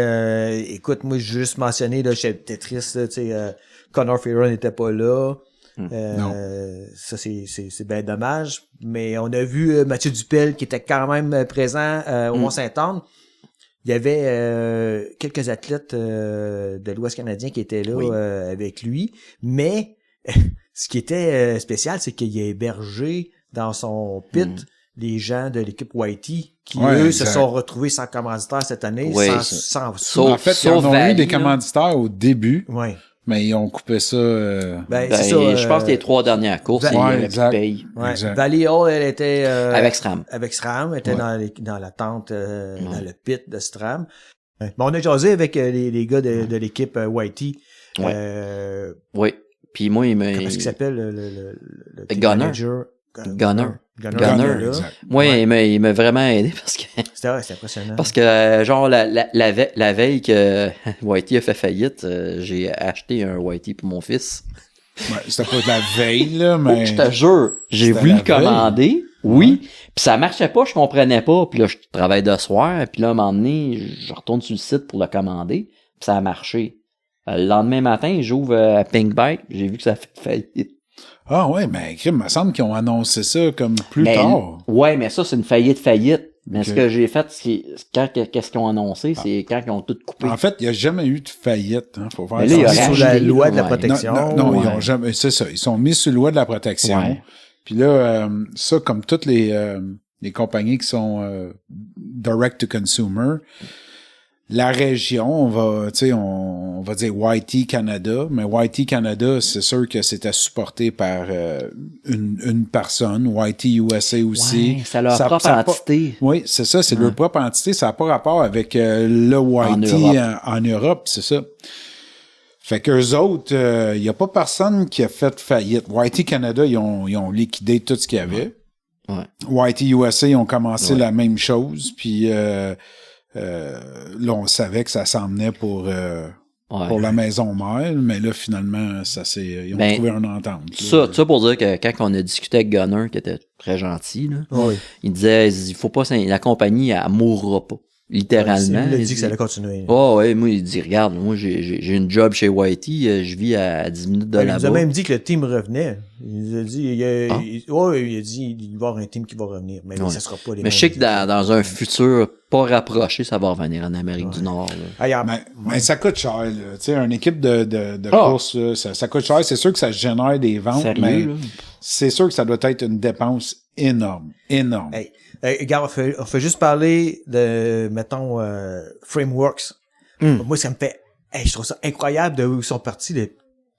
Écoute, moi, j'ai juste mentionné, là, chez Tetris, tu sais, Connor Ferrer n'était pas là. Ça, c'est bien dommage. Mais on a vu Mathieu Dupel qui était quand même présent au Mont-Saint-Anne. Il y avait quelques athlètes de l'Ouest canadien qui étaient là avec lui. Mais ce qui était spécial, c'est qu'il a hébergé dans son pit les gens de l'équipe Whitey qui, eux, se sont retrouvés sans commanditaire cette année, sans en fait, ils ont eu des commanditaires au début. Ouais. Mais ils ont coupé ça. C'est ça, je pense que les 3 dernières courses, ils payent. Valley Hall, elle était avec SRAM. Elle était dans la tente, dans le pit de SRAM. Mais on a jasé avec les gars de l'équipe Whitey. Oui. Puis moi, comment est-ce qu'il s'appelle le Gunner. manager? Gunner. Exact. Moi, il m'a vraiment aidé parce que... C'était impressionnant. Parce que, genre, la veille que Whitey a fait faillite, j'ai acheté un Whitey pour mon fils. Ouais, c'était pas de la veille, là, mais... Je te jure, j'ai voulu le commander, puis ça marchait pas, je comprenais pas, puis là, je travaille de soir, puis là, à un moment donné, je retourne sur le site pour le commander, puis ça a marché. Le lendemain matin, j'ouvre Pink Bike, j'ai vu que ça a fait faillite. Ah ouais, mais il me semble qu'ils ont annoncé ça comme plus tard. Ouais, mais ça, c'est une faillite. Mais ce que j'ai fait, qu'est-ce qu'ils ont annoncé, c'est quand ils ont tout coupé. En fait, il n'y a jamais eu de faillite. Hein, faut faire mais là, sur la loi de la protection. Non, ils ont jamais. C'est ça. Ils sont mis sur la loi de la protection. Ouais. Puis là, ça, comme toutes les compagnies qui sont direct to consumer, la région, on va dire Whitey Canada, mais Whitey Canada, c'est sûr que c'était supporté par une personne, Whitey USA aussi. Ouais, c'est leur propre entité. Oui, c'est ça, c'est leur propre entité, ça n'a pas rapport avec le Whitey en Europe, c'est ça. Fait qu'eux autres, il n'y a pas personne qui a fait faillite. Whitey Canada, ils ont liquidé tout ce qu'il y avait. Ouais. Whitey USA, ils ont commencé la même chose, puis là, on savait que ça s'emmenait pour la maison mère, mais là, finalement, ils ont trouvé une entente. Ça pour dire que quand on a discuté avec Gunner, qui était très gentil, là, il disait, il faut pas, la compagnie, elle mourra pas. Littéralement. Il a dit que ça allait continuer. Moi, il dit, regarde, moi, j'ai une job chez Whitey, je vis à 10 minutes de là-bas. Il nous a même dit que le team revenait. Il nous a dit, il a dit, il va y avoir un team qui va revenir, mais ça sera pas les mêmes. Mais je sais que dans un futur pas rapproché, ça va revenir en Amérique du Nord, là. Mais ça coûte cher, là. Tu sais, une équipe de course, là, ça coûte cher. C'est sûr que ça génère des ventes, sérieux, mais c'est sûr que ça doit être une dépense énorme. Énorme. Regarde, on fait juste parler de, mettons, Frameworks. Moi, ça me fait, je trouve ça incroyable de où ils sont partis, de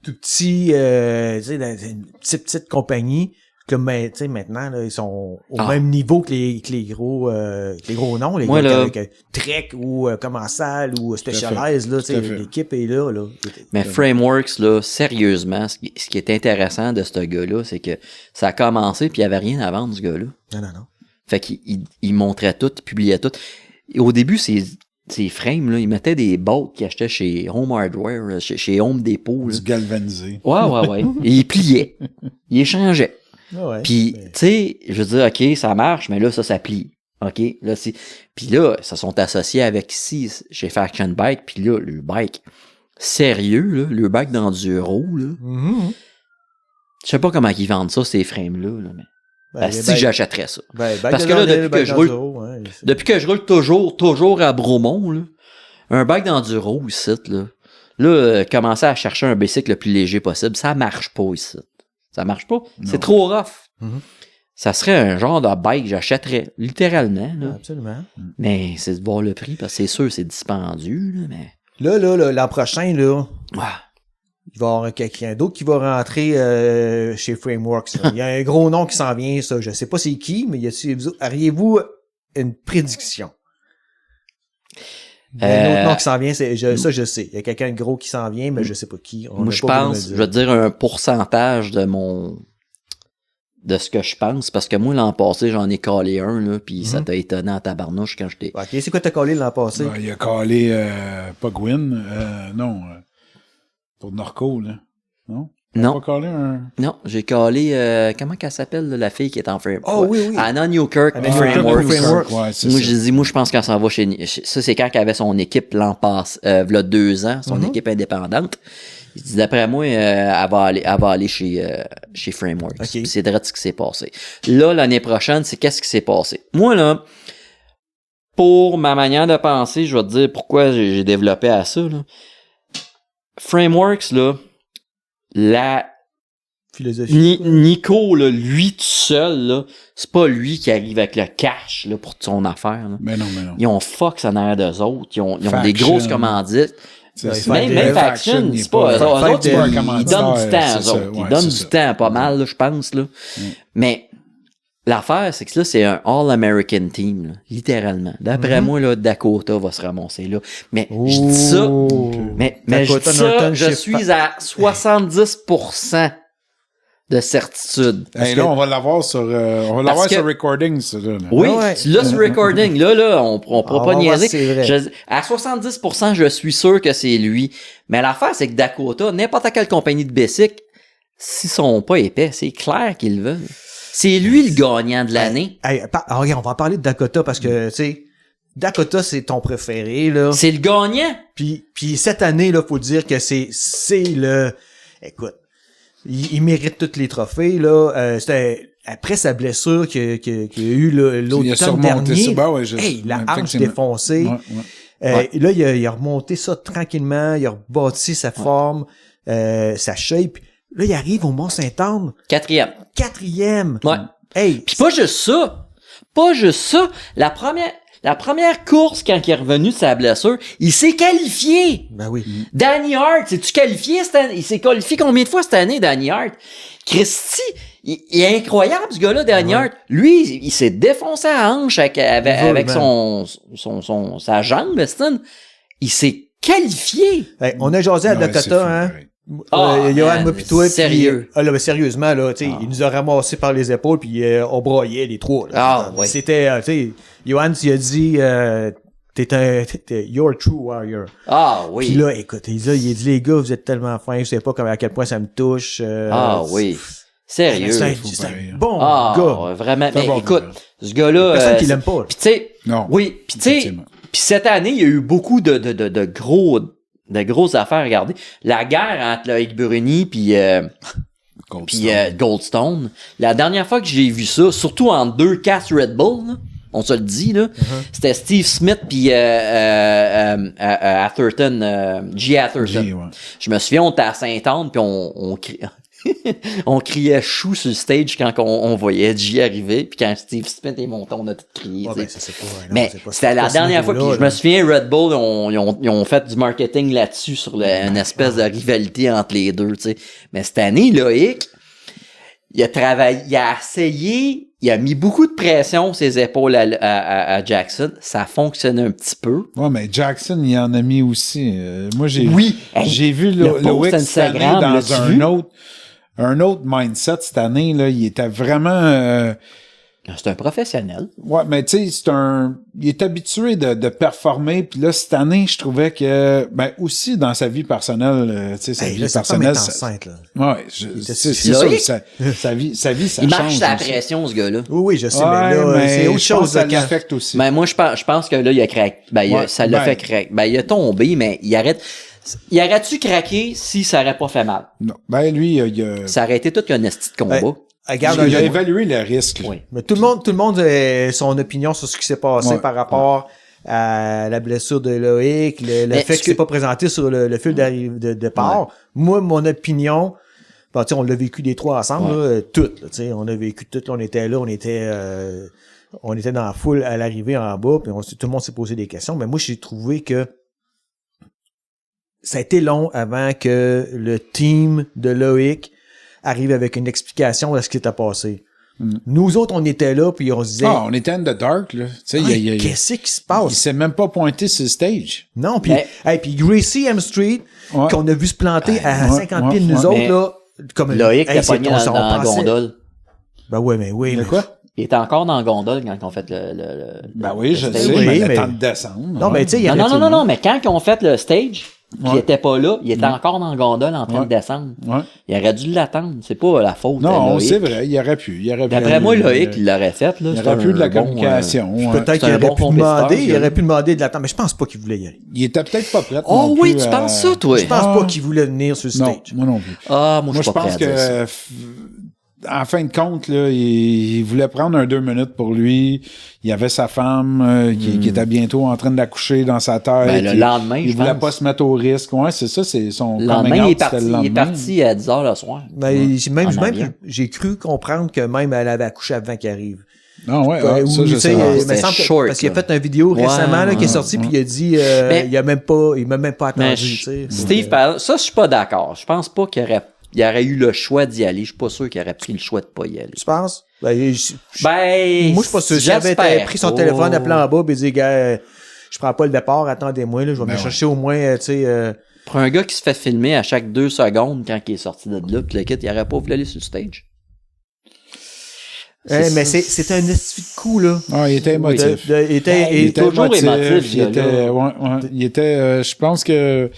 tout petits, tu sais, une petite compagnie. Que, tu sais, maintenant, là, ils sont au même niveau que les gros noms, les gars avec Trek ou Commensal ou Specialized, là, tu sais, l'équipe est là. Mais Frameworks, là, sérieusement, ce qui est intéressant de ce gars-là, c'est que ça a commencé puis il y avait rien à vendre, ce gars-là. Non. Fait qu'il montrait tout, il publiait tout. Et au début, ces frames, là, ils mettaient des bottes qu'ils achetaient chez Home Hardware, chez Home Depot. Du galvanisé. Ouais. Et ils pliaient. Ils échangeaient. Puis, tu sais, je veux dire, OK, ça marche, mais là, ça plie. OK? Puis là, ils se sont associés avec ici, chez Faction Bike, puis là, le bike, sérieux, là, le bike d'enduro, là. Mm-hmm. Je sais pas comment ils vendent ça, ces frames-là, là, mais si j'achèterais ça. Parce que là, depuis que je roule toujours à Bromont, là, un bike d'enduro ici, là, commencer à chercher un bicycle le plus léger possible, ça marche pas ici. Ça marche pas. Non. C'est trop rough. Mm-hmm. Ça serait un genre de bike que j'achèterais, littéralement. Là. Absolument. Mais c'est de voir le prix, parce que c'est sûr, c'est dispendieux, là, mais... Là, l'an prochain, là, il va y avoir quelqu'un d'autre qui va rentrer chez Frameworks. Il y a un gros nom qui s'en vient, ça. Je sais pas c'est qui, mais auriez-vous une prédiction? Un autre nom qui s'en vient, ça je sais. Il y a quelqu'un de gros qui s'en vient, mais je sais pas qui. Moi, je pense, je vais te dire un pourcentage de ce que je pense, parce que moi, l'an passé, j'en ai calé un, là, pis ça t'a étonné en tabarnouche quand j'étais... Ok, c'est quoi t'as calé l'an passé? Il a calé, pas Gwyn, non, pour Norco, là. Non? Non. Pas calé un... Non, j'ai calé, comment qu'elle s'appelle, là, la fille qui est en Framework? Oh oui, oui. Anna Newkirk, Framework. Ouais, c'est moi, ça. je dis, moi, je pense qu'elle s'en va ça, c'est quand elle avait son équipe l'an passé, v'là 2 ans, son équipe indépendante. Il dit, d'après moi, elle va aller chez Frameworks. Okay. C'est direct ce qui s'est passé. Là, l'année prochaine, c'est qu'est-ce qui s'est passé. Moi, là, pour ma manière de penser, je vais te dire pourquoi j'ai développé à ça, là. Frameworks, là, la philosophie. Nico, là, lui tout seul, là, c'est pas lui qui arrive avec le cash, là, pour son affaire, là. Mais non. Ils ont Fox en arrière d'eux autres. Ils ont des grosses commandites. Même Faction, c'est pas, eux autres, ils donnent du temps, eux autres. Ils donnent du temps, pas mal, là, je pense, là. Mais, l'affaire, c'est que là, c'est un All-American team, là, littéralement. D'après moi, là, Dakota va se ramasser, là. Mais, je dis ça, mais je dis ça, je suis à 70% de certitude. Et là, on va l'avoir sur recording, ça, là. Oui, là, sur recording, là, on pourra pas niaiser. À 70%, je suis sûr que c'est lui. Mais l'affaire, c'est que Dakota, n'importe quelle compagnie de bicycle, s'ils sont pas épais, c'est clair qu'ils veulent. C'est lui le gagnant de l'année. Regarde, on va parler de Dakota parce que, tu sais, Dakota, c'est ton préféré, là. C'est le gagnant. Puis cette année, là, faut dire que c'est le... Écoute, il mérite tous les trophées, là. C'était après sa blessure qu'il y a eu l'automne dernier. La hanche défoncée. Là, il a remonté ça tranquillement. Il a rebâti sa forme, sa shape. Là, il arrive au Mont-Saint-Anne. 4e. Ouais. Hey. Puis pas juste ça. La première course, quand il est revenu de sa blessure, il s'est qualifié. Ben oui. Danny Hart, s'est-tu qualifié cette année? Il s'est qualifié combien de fois cette année, Danny Hart? Christy, il est incroyable, ce gars-là, Danny Hart. Lui, il s'est défoncé à la hanche avec sa jambe, Stan. Il s'est qualifié. Hey, on a jasé à Dakota, hein? Johan, moi pis toi, sérieux. Là, mais sérieusement, là, tu sais, il nous a ramassé par les épaules puis on broyait les trois, là. Ouais. C'était, tu sais, Johan, tu a dit, t'es your true warrior. Oui. Puis là, écoute, il a dit, les gars, vous êtes tellement fins, je sais pas à quel point ça me touche. Oui. Sérieux. C'est un bon gars. Vraiment. Mais écoute, ce gars-là. Personne qui l'aime pas. Pis tu sais. Non. Oui. Pis tu sais. Pis cette année, il y a eu beaucoup de grosses affaires. Regardez. La guerre entre Loïc Bruni puis Goldstone. La dernière fois que j'ai vu ça, surtout en 2 casses Red Bull, là, on se le dit, là, c'était Steve Smith puis Atherton, G. Atherton. Je me souviens, on était à Sainte-Anne puis on criait chou sur le stage quand on voyait G arriver, puis quand Steve Smith est monté, on a tout crié. Mais c'était la dernière fois, puis je me souviens, Red Bull, ils ont fait du marketing là-dessus, sur une espèce de rivalité entre les deux, tu sais. Mais cette année, Loïc, il a travaillé, il a essayé, il a mis beaucoup de pression sur ses épaules à Jackson. Ça a fonctionné un petit peu. Ouais, mais Jackson, il en a mis aussi. Moi, j'ai vu Loïc cette année dans un autre mindset cette année, là. Il était vraiment... c'est un professionnel. Ouais, mais tu sais, il est habitué de performer, puis là, cette année, je trouvais que, aussi dans sa vie personnelle, tu sais, sa vie personnelle... enceinte, là. Ouais, c'est sûr, sa vie, ça change. Il marche la pression, ce gars-là. Oui, je sais, mais là, c'est autre chose. Ça l'affecte aussi. Ben, moi, je pense que là, il a craqué. Ça l'a fait craquer. Il a tombé, mais il arrête... Il aurait-tu craqué si ça aurait pas fait mal? Non. Ben, lui, il Ça aurait été tout qu'un esti de combat. Regarde, a évalué le risque. Là. Oui. mais tout le monde a son opinion sur ce qui s'est passé par rapport à la blessure de Loïc, le fait qu'il s'est pas présenté sur le fil de départ. Ouais. Moi, mon opinion, ben, on l'a vécu les trois ensemble, là, toutes. Là, on a vécu toutes. On était là, on était dans la foule à l'arrivée en bas, puis tout le monde s'est posé des questions. Mais moi, j'ai trouvé que ça a été long avant que le team de Loïc arrive avec une explication de ce qui était passé. Nous autres, on était là, puis on se disait... on était in the dark, là. Qu'est-ce qui se passe? Il s'est même pas pointé sur le stage. Non, puis puis Gracie M. Street, qu'on a vu se planter à 50 pieds de nous autres, là, comme... Loïc était pogné dans la gondole. Ben oui. Mais quoi? Il était encore dans la gondole quand ils ont fait le ben oui, je le sais, mais le temps de descendre. Non, mais tu sais, il y a... Non, mais quand ils ont fait le stage... Puis il était pas là, il était encore dans la gondole en train de descendre. Ouais. Il aurait dû l'attendre, c'est pas la faute. Non, c'est vrai, il aurait pu. D'après moi, Loïc, il l'aurait fait. Là, il aurait pu de la communication. Peut-être qu'il aurait pu demander de l'attendre, mais je pense pas qu'il voulait y aller. Il était peut-être pas prêt. Oh oui, tu penses ça, toi? Je pense pas qu'il voulait venir sur le stage. Non, moi non plus. Moi je suis pas pense que en fin de compte, là, il voulait prendre 2 minutes pour lui. Il y avait sa femme qui était bientôt en train d'accoucher dans sa tête. Ben, le lendemain, il voulait pas se mettre au risque. Ouais, c'est ça, c'est son lendemain, il est parti à 10h le soir. Ben, j'ai cru comprendre que même elle avait accouché avant qu'il arrive. Non, ça, je sais. Short, parce qu'il a fait une vidéo récemment qui est sortie, puis il a dit il m'a même pas attendu. Steve, ça, je suis pas d'accord. Je pense pas qu'il aurait eu le choix d'y aller. Je suis pas sûr qu'il aurait pris le choix de pas y aller. Tu penses? Moi, je suis pas sûr. S'il avait pris son téléphone, appelant en bas, et dit, gars, je prends pas le départ, attendez-moi, là, je vais me chercher au moins, tu sais, Pour un gars qui se fait filmer à chaque 2 secondes quand il est sorti de là, pis le kit, il aurait pas voulu aller sur le stage. Mais c'était un esti de coup, là. Ah, il était émotif. Il était toujours émotif. Il était, je pense que...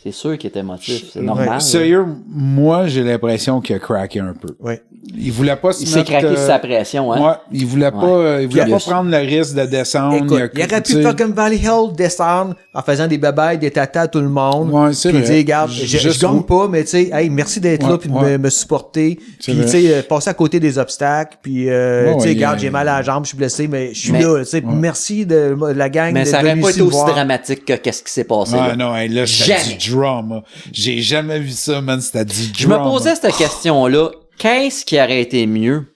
C'est sûr qu'il était émotif, c'est normal. Sérieux, moi, j'ai l'impression qu'il a craqué un peu. Ouais. Il voulait pas se mettre... Il s'est craqué sur sa pression, hein? Ouais, il voulait pas prendre le risque de descendre. Écoute, il aurait pu faire comme Valley Hill, descendre en faisant des babayes, des tatas à tout le monde. Ouais, c'est vrai. Puis dire, regarde, je gagne pas, mais tu sais, hey, merci d'être là puis de me supporter. Puis tu sais, passer à côté des obstacles. Puis tu sais, regarde, j'ai mal à la jambe, je suis blessé, mais je suis là. Tu sais, merci de la gang. Mais ça aurait pas été aussi dramatique que qu'est-ce qui s'est passé. Ah non, là, c'était du drama. J'ai jamais vu ça, man. C'était du drama. Je me posais cette question-là. Qu'est-ce qui aurait été mieux?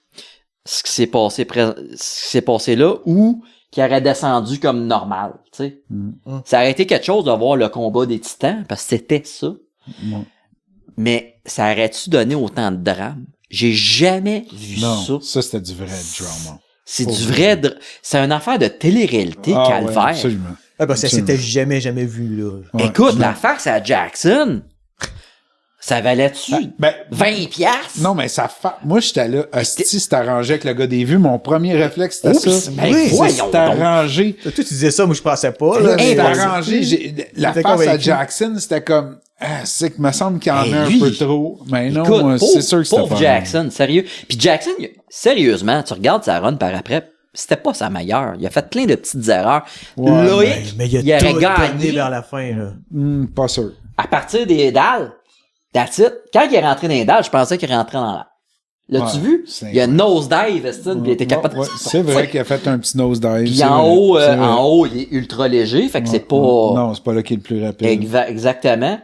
Ce qui s'est passé là ou qui aurait descendu comme normal, tu sais? Ça aurait été quelque chose de voir le combat des titans, parce que c'était ça. Mais ça aurait-tu donné autant de drame? J'ai jamais vu ça. Non, ça c'était du vrai drama. C'est du vrai c'est une affaire de télé-réalité, calvaire. Ouais, absolument. C'était jamais vu, là. Écoute, la farce à Jackson... Ça valait-tu 20 piastres? Non, mais moi, j'étais là. Asti, c'est arrangé avec le gars des vues. Mon premier réflexe, c'était ça. Voyons c'est arrangé. Toi, tu disais ça, moi, je pensais pas. Là, c'est arrangé. La face à Jackson, c'était comme... c'est que me semble qu'il y en a un peu trop. Mais non, écoute, c'est sûr que c'était pas... Pauvre Jackson, sérieux. Puis Jackson, sérieusement, tu regardes sa run par après, c'était pas sa meilleure. Il a fait plein de petites erreurs. Loïc, mais il aurait gagné vers la fin. Là. Pas sûr. À partir des dalles, that's it. Quand il est rentré dans les dalles, je pensais qu'il rentrait dans la... L'as-tu vu? Il y a une nosedive, puis il était capable de... C'est vrai qu'il a fait un petit nosedive. Puis en haut, il est ultra léger, fait que c'est pas... Non, c'est pas là qu'il est le plus rapide. Exactement.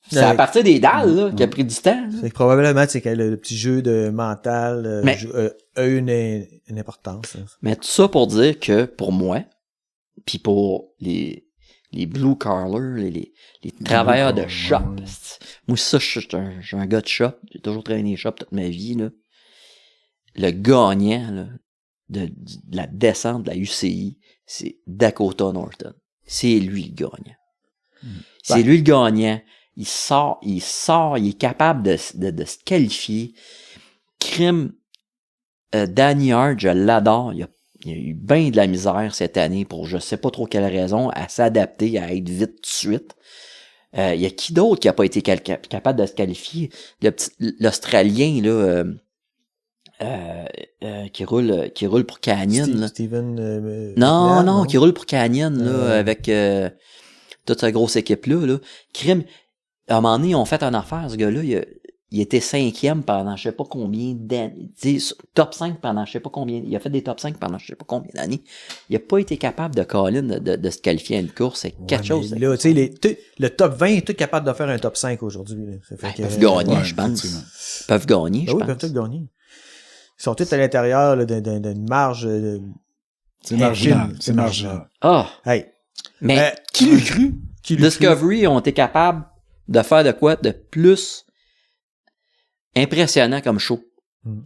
C'est à partir des dalles, là, qui a pris du temps. C'est que probablement, c'est que le petit jeu de mental a une importance. Mais tout ça pour dire que, pour moi, puis pour les blue collars, les travailleurs de shop. Moi, ça, je suis un gars de shop. J'ai toujours travaillé shop toute ma vie, là. Le gagnant, là, de la descente de la UCI, c'est Dakota Norton. C'est lui le gagnant. C'est lui le gagnant. Il sort, il est capable de se qualifier. Danny Hart, je l'adore. Il a eu bien de la misère cette année pour je sais pas trop quelle raison à s'adapter, à être vite tout de suite. Il y a qui d'autre qui a pas été capable de se qualifier? L'Australien, là, qui roule pour Canyon, là. Steven, non, qui roule pour Canyon, là, avec, toute cette grosse équipe-là, là. Crime, à un moment donné, ils ont fait une affaire, ce gars-là, il était 5e pendant je sais pas combien d'années. Top 5 pendant je sais pas combien. Il a fait des top 5 pendant je sais pas combien d'années. Il a pas été capable de se qualifier à une course. C'est quelque chose. Là, tu sais, le top 20 est tout capable de faire un top 5 aujourd'hui. Ils peuvent gagner, je pense. Ils peuvent gagner, je pense. Oui, ils peuvent tous gagner. Ils sont tous à l'intérieur là, d'une marge. C'est marginal. C'est marginal. Ah! Hey. Mais qui l'eût cru? Discovery ont été capables de faire de quoi de plus impressionnant comme show.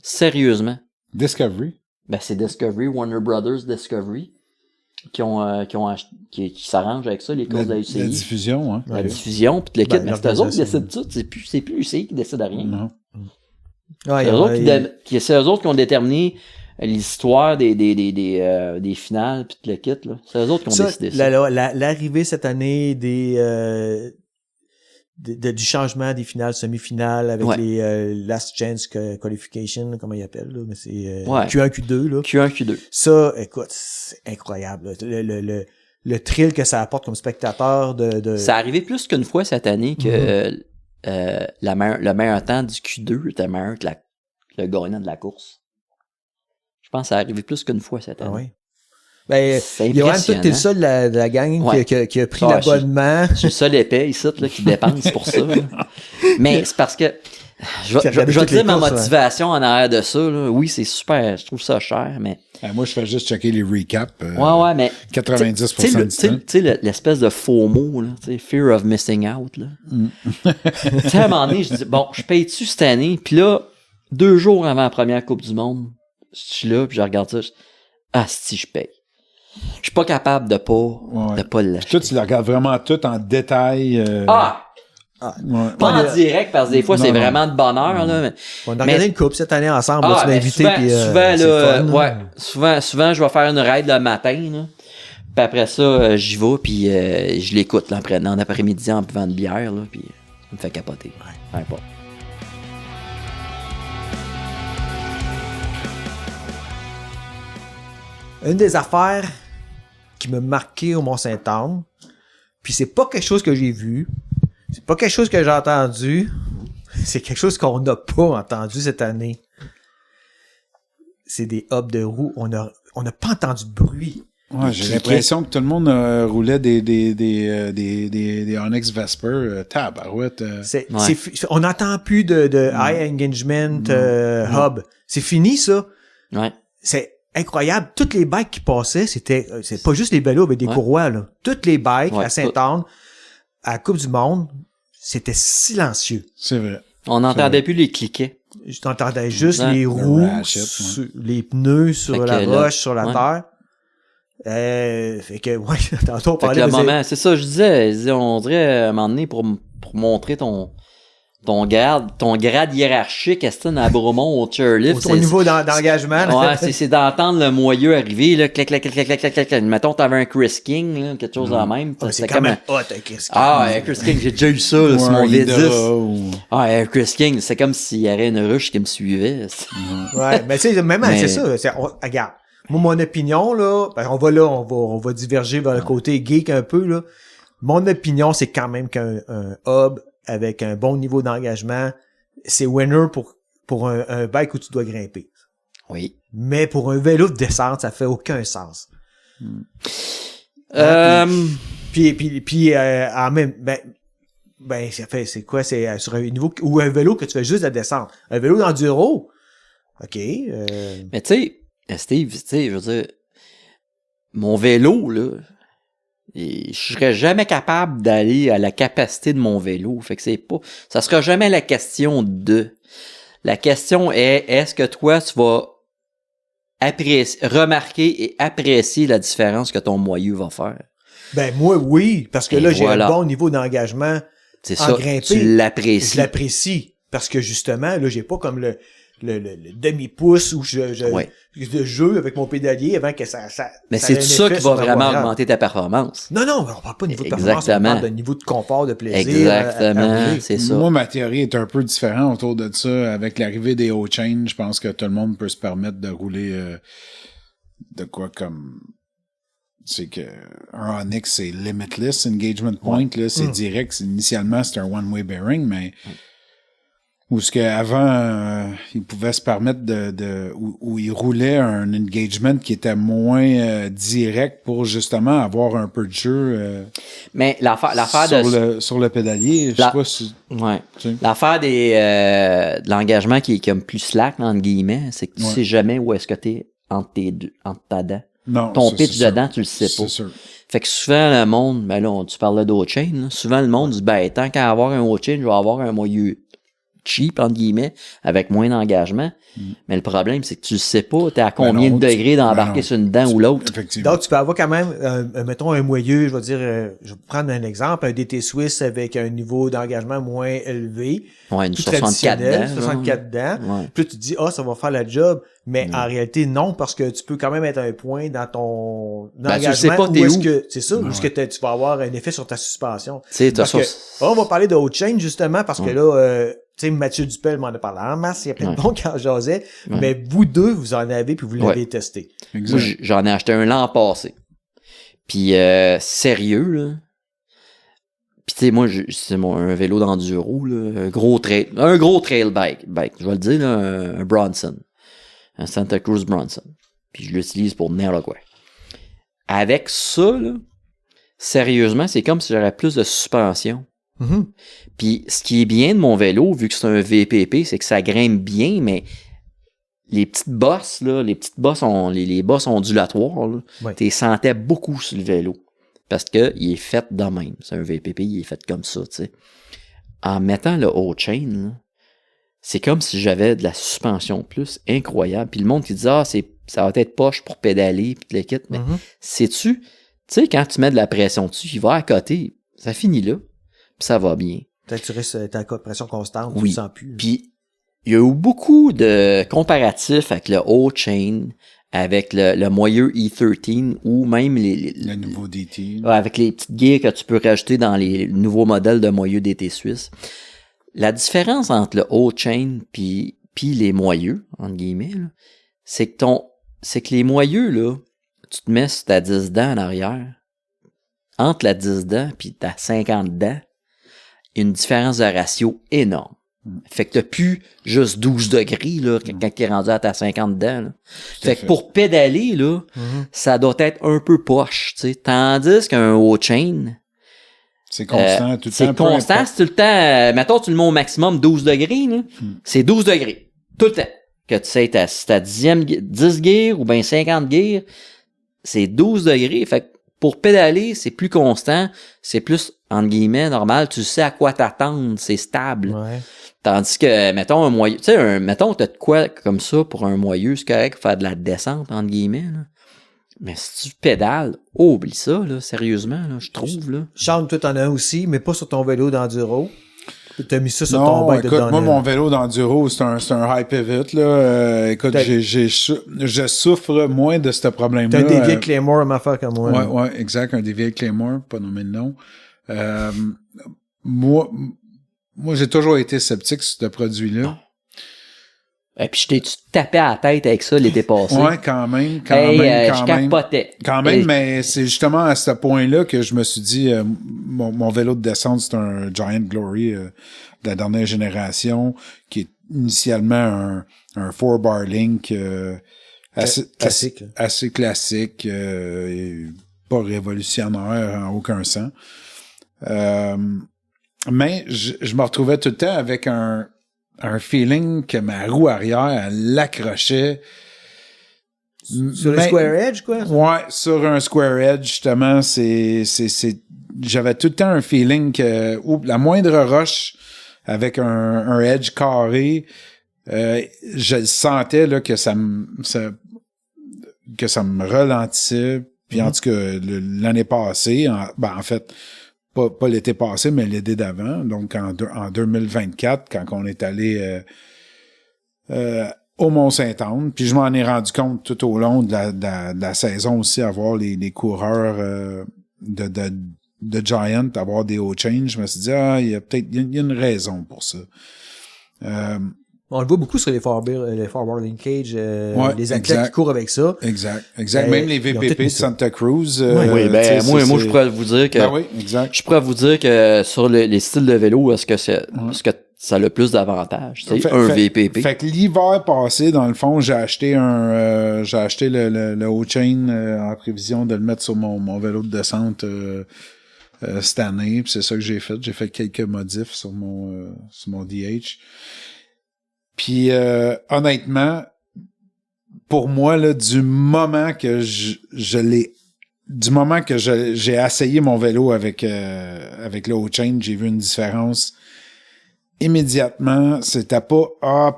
Sérieusement. Discovery? Ben, c'est Discovery, Warner Brothers Discovery, qui s'arrangent avec ça, les courses de la UCI. La diffusion, hein. La diffusion, puis le kit, mais c'est eux autres qui décident tout. C'est plus l'UCI qui décide à rien. Non. C'est eux autres qui ont déterminé l'histoire des finales, puis le kit, là. C'est eux autres qui ont décidé ça. L'arrivée cette année du changement des finales, semi-finales avec les Last Chance Qualification, comment ils appellent, là, mais c'est Q1, Q2, là. Q1, Q2. Ça, écoute, c'est incroyable, là. Le thrill que ça apporte comme spectateur de... Ça a arrivé plus qu'une fois cette année que le meilleur temps du Q2 était meilleur que le gagnant de la course. Je pense que ça a arrivé plus qu'une fois cette année. Ah oui. Ben, c'est Johan, impressionnant. toi, t'es le seul de la gang qui a pris l'abonnement. Je suis le seul épais ici, là, qui dépense pour ça. Là. Mais c'est parce que je vais te dire ma motivation en arrière de ça. Là. Oui, c'est super, je trouve ça cher, mais... moi, je fais juste checker les recaps. Ouais, mais... 90% du temps. Tu sais, l'espèce de FOMO, là, fear of missing out, là. Tu sais, à un moment donné, je dis, bon, je paye-tu cette année? Puis là, 2 jours avant la première Coupe du Monde, je suis là, puis je regarde ça, si je paye. Je suis pas capable de pas l'acheter. Toi, tu le regardes vraiment tout en détail. Pas en direct, parce que des fois, c'est vraiment de bonheur, là. Mais, on a regardé une coupe cette année ensemble, là, tu m'as invité, puis souvent, je vais faire une raid le matin, là. Puis après ça, j'y vais, puis je l'écoute, là, en après-midi, en buvant de bière, là, puis ça me fait capoter. Ouais, pas. Une des affaires qui m'a marqué au Mont-Saint-Anne, puis c'est pas quelque chose que j'ai vu, c'est pas quelque chose que j'ai entendu, c'est quelque chose qu'on n'a pas entendu cette année. C'est des hubs de roues, on n'a pas entendu de bruit. Ouais, j'ai l'impression que tout le monde roulait des Onyx Vesper, tabarouette. On n'entend plus de high engagement hub. C'est fini, ça. Ouais. C'est incroyable. Toutes les bikes qui passaient, c'est pas juste les vélos, mais des courroies, là. Toutes les bikes à Sainte-Anne, à la Coupe du Monde, c'était silencieux. C'est vrai. On n'entendait plus les cliquets. Je t'entendais juste les roues, les pneus sur la roche, sur la terre. Fait que, tantôt on parlait de... moment, c'est ça, je disais, on dirait, à un moment donné, pour montrer ton grade hiérarchique, Aston, à Bromont, au chairlift. Au niveau d'engagement. Ouais, c'est d'entendre le moyeu arriver, là, clac, clac, clac, clac, clac, clac. Mettons, t'avais un Chris King, là, quelque chose de même. C'est quand même hot, un Chris King. Un Chris King, j'ai déjà eu ça, là, sur mon V10. Un Chris King, c'est comme s'il y avait une ruche qui me suivait. Ouais, mais tu sais, même, c'est ça. Regarde. Moi, mon opinion, là, on va diverger vers le côté geek un peu, là. Mon opinion, c'est quand même qu'un hub avec un bon niveau d'engagement, c'est winner pour un bike où tu dois grimper. Oui. Mais pour un vélo de descente, ça fait aucun sens. Puis en même, c'est quoi? C'est sur un niveau, ou un vélo que tu fais juste de descente. Un vélo d'enduro. OK. Mais tu sais, Steve, je veux dire, mon vélo, là, je serais jamais capable d'aller à la capacité de mon vélo. Fait que ça sera jamais la question de. La question est, est-ce que toi, tu vas remarquer et apprécier la différence que ton moyeu va faire? Ben, moi, oui, parce que là, j'ai un bon niveau d'engagement. C'est ça, grimper, tu l'apprécies. Je l'apprécie. Parce que justement, là, j'ai pas comme le demi-pouce où je jeu avec mon pédalier avant que ça mais c'est ça qui va vraiment augmenter ta performance. Non, on parle pas de niveau de performance, on parle de niveau de confort, de plaisir. Exactement, c'est ça. Moi, ma théorie est un peu différente autour de ça. Avec l'arrivée des O-Chain, je pense que tout le monde peut se permettre de rouler de quoi comme c'est que un Onyx, c'est limitless engagement point, là, c'est direct. Initialement, c'était un one-way bearing, mais où ce qu'avant, il pouvait se permettre où il roulait un engagement qui était moins direct pour justement avoir un peu de jeu mais l'affaire sur le pédalier. Je sais pas si... Ouais. L'affaire de l'engagement qui est comme plus slack, entre guillemets, c'est que tu sais jamais où est-ce que t'es entre ta dent. Non, ton pitch dedans, tu le sais pas. C'est sûr. Fait que souvent, le monde, ben là, tu parlais d'O-Chain, là, souvent le monde dit, ben, tant qu'à avoir un O-Chain, je vais avoir un moyeu cheap, entre guillemets, avec moins d'engagement. Mais le problème, c'est que tu le sais pas, t'es à combien de degrés d'embarquer sur une dent ou l'autre. Effectivement. Donc, tu peux avoir quand même, mettons, un moyeu, je vais dire, je vais prendre un exemple, un DT Suisse avec un niveau d'engagement moins élevé. Ouais, une plus 64 dents. 64 dents. Ouais. Puis là, tu te dis, ça va faire la job. Mais en réalité, non, parce que tu peux quand même être à un point dans ton engagement. Tu sais pas t'es où. C'est ça, où est-ce que tu vas avoir un effet sur ta suspension. Tu sais, on va parler de Haute-Chain, justement, parce que là, tu sais, Mathieu Dupel m'en a parlé en masse, il y a plein de bons qui en jasaient, mais vous deux, vous en avez puis vous l'avez testé. Moi, j'en ai acheté un l'an passé. Puis sérieux, là. Puis tu sais, moi, c'est un vélo d'enduro, là, un gros trail bike, je vais le dire, là, un Bronson. Un Santa Cruz Bronson. Puis je l'utilise pour n'importe quoi. Avec ça, là, sérieusement, c'est comme si j'aurais plus de suspension. Mm-hmm. Puis ce qui est bien de mon vélo, vu que c'est un VPP, c'est que ça grimpe bien, mais les petites bosses, là, les bosses ondulatoires, là, t'es sentais beaucoup sur le vélo. Parce que il est fait de même. C'est un VPP, il est fait comme ça, tu sais. En mettant le Haute-Chain, là, c'est comme si j'avais de la suspension plus incroyable. Puis le monde qui dit, ça va être poche pour pédaler, puis le kit. Mais sais-tu, quand tu mets de la pression dessus, il va à côté, ça finit là, puis ça va bien. Peut-être que tu restes à pression constante, oui. Tu le sens plus. Puis il y a eu beaucoup de comparatifs avec le Haute-Chain, avec le moyeu E13 ou même le nouveau DT. Avec les petites gears que tu peux rajouter dans les nouveaux modèles de moyeu DT Suisse. La différence entre le Haute-Chain puis les moyeux, entre guillemets, là, c'est que les moyeux, là, tu te mets sur ta 10 dents en arrière. Entre la 10 dents puis ta 50 dents, il y a une différence de ratio énorme. Fait que t'as plus juste 12 degrés, là, quand t'es rendu à ta 50 dents, là. Fait que pour pédaler, là, ça doit être un peu poche, tu sais. Tandis qu'un Haute-Chain, c'est constant, tout le temps. C'est constant, c'est tout le temps, mettons, tu le mets au maximum 12 degrés, là. C'est 12 degrés. Tout le temps. Que tu sais, ta 10 gears ou bien 50 gears, c'est 12 degrés. Fait que pour pédaler, c'est plus constant, c'est plus, entre guillemets, normal. Tu sais à quoi t'attendre, c'est stable. Ouais. Tandis que, mettons, un moyeu, tu sais, mettons, t'as de quoi comme ça pour un moyeu, c'est correct, pour faire de la descente, entre guillemets, là. Mais si tu pédales, oublie ça, là, sérieusement, là, je trouve, là. Sean, toi, t'en as un aussi, mais pas sur ton vélo d'enduro. T'as mis ça sur ton bike de downhill. Moi, mon vélo d'enduro, c'est un high pivot, là. Écoute, je souffre moins de ce problème-là. T'as un dévié Claymore à m'affaire comme moi. Ouais, exact, un dévié Claymore, pas nommer le nom. Moi, j'ai toujours été sceptique sur ce produit-là. Et puis je tapé à la tête avec ça l'été passé. Ouais, quand même. Je capotais. Quand même, mais c'est justement à ce point-là que je me suis dit, mon vélo de descente, c'est un Giant Glory de la dernière génération, qui est initialement un 4-bar link assez classique, pas révolutionnaire en aucun sens. Mais je me retrouvais tout le temps avec un feeling que ma roue arrière, elle l'accrochait. Sur le square edge, quoi? Ouais, sur un square edge, justement, j'avais tout le temps un feeling que, la moindre roche avec un edge carré, je sentais, là, que ça me ralentissait. Puis, en tout cas, l'année passée, en fait, pas l'été passé, mais l'été d'avant, donc en 2024, quand on est allé au Mont-Saint-Anne, puis je m'en ai rendu compte tout au long de la saison aussi, à voir les coureurs de Giant, avoir des Haute-Chain, je me suis dit, il y a une raison pour ça. On le voit beaucoup sur les forward linkage, les athlètes exact. qui courent avec ça. Exact. Même les VPP de Santa Cruz. Oui, ben, moi, je pourrais vous dire que, oui, exact. je pourrais vous dire que sur les styles de vélo, est-ce que ça a le plus d'avantages? C'est un VPP. Fait que l'hiver passé, dans le fond, j'ai acheté le O-Chain en prévision de le mettre sur mon vélo de descente cette année. Puis c'est ça que j'ai fait. J'ai fait quelques modifs sur mon DH. Puis honnêtement, pour moi, là, du moment que j'ai essayé mon vélo avec le O-Chain, j'ai vu une différence immédiatement. C'était pas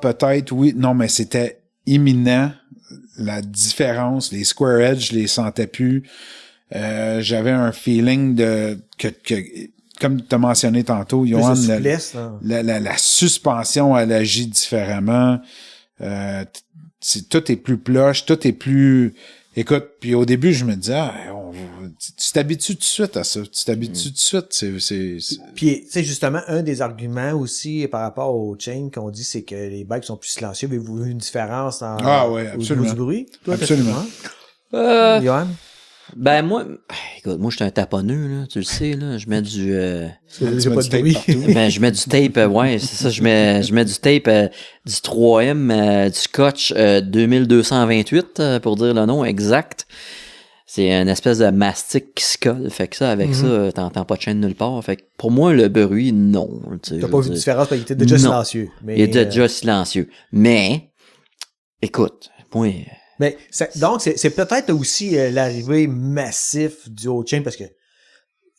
peut-être oui, non, mais c'était imminent. La différence, les square edge, je les sentais plus. J'avais un feeling que comme tu as mentionné tantôt, Johan, la suspension, elle agit différemment. Tout est plus plush, tout est plus... Écoute, puis au début, je me disais, tu t'habitues tout de suite à ça. Tu t'habitues tout de suite. Puis, tu sais, justement, un des arguments aussi par rapport au chain qu'on dit, c'est que les bikes sont plus silencieux. Avez-vous vu une différence au du bruit? Toi, absolument. Johan? Ben, moi, écoute, moi, je suis un taponneux, là, tu le sais, là, je mets du, j'ai pas de bruit. Ben, je mets du tape, ouais, c'est ça, je mets du tape, du 3M, du Scotch, 2228, pour dire le nom exact. C'est une espèce de mastic qui se colle, fait que ça, avec ça, t'entends pas de chaîne nulle part. Fait que pour moi, le bruit, non. T'as pas vu de différence parce qu'il était déjà silencieux. Mais, il était déjà silencieux. Mais, écoute, moi... Mais donc, c'est peut-être aussi l'arrivée massive du O-Chain, parce que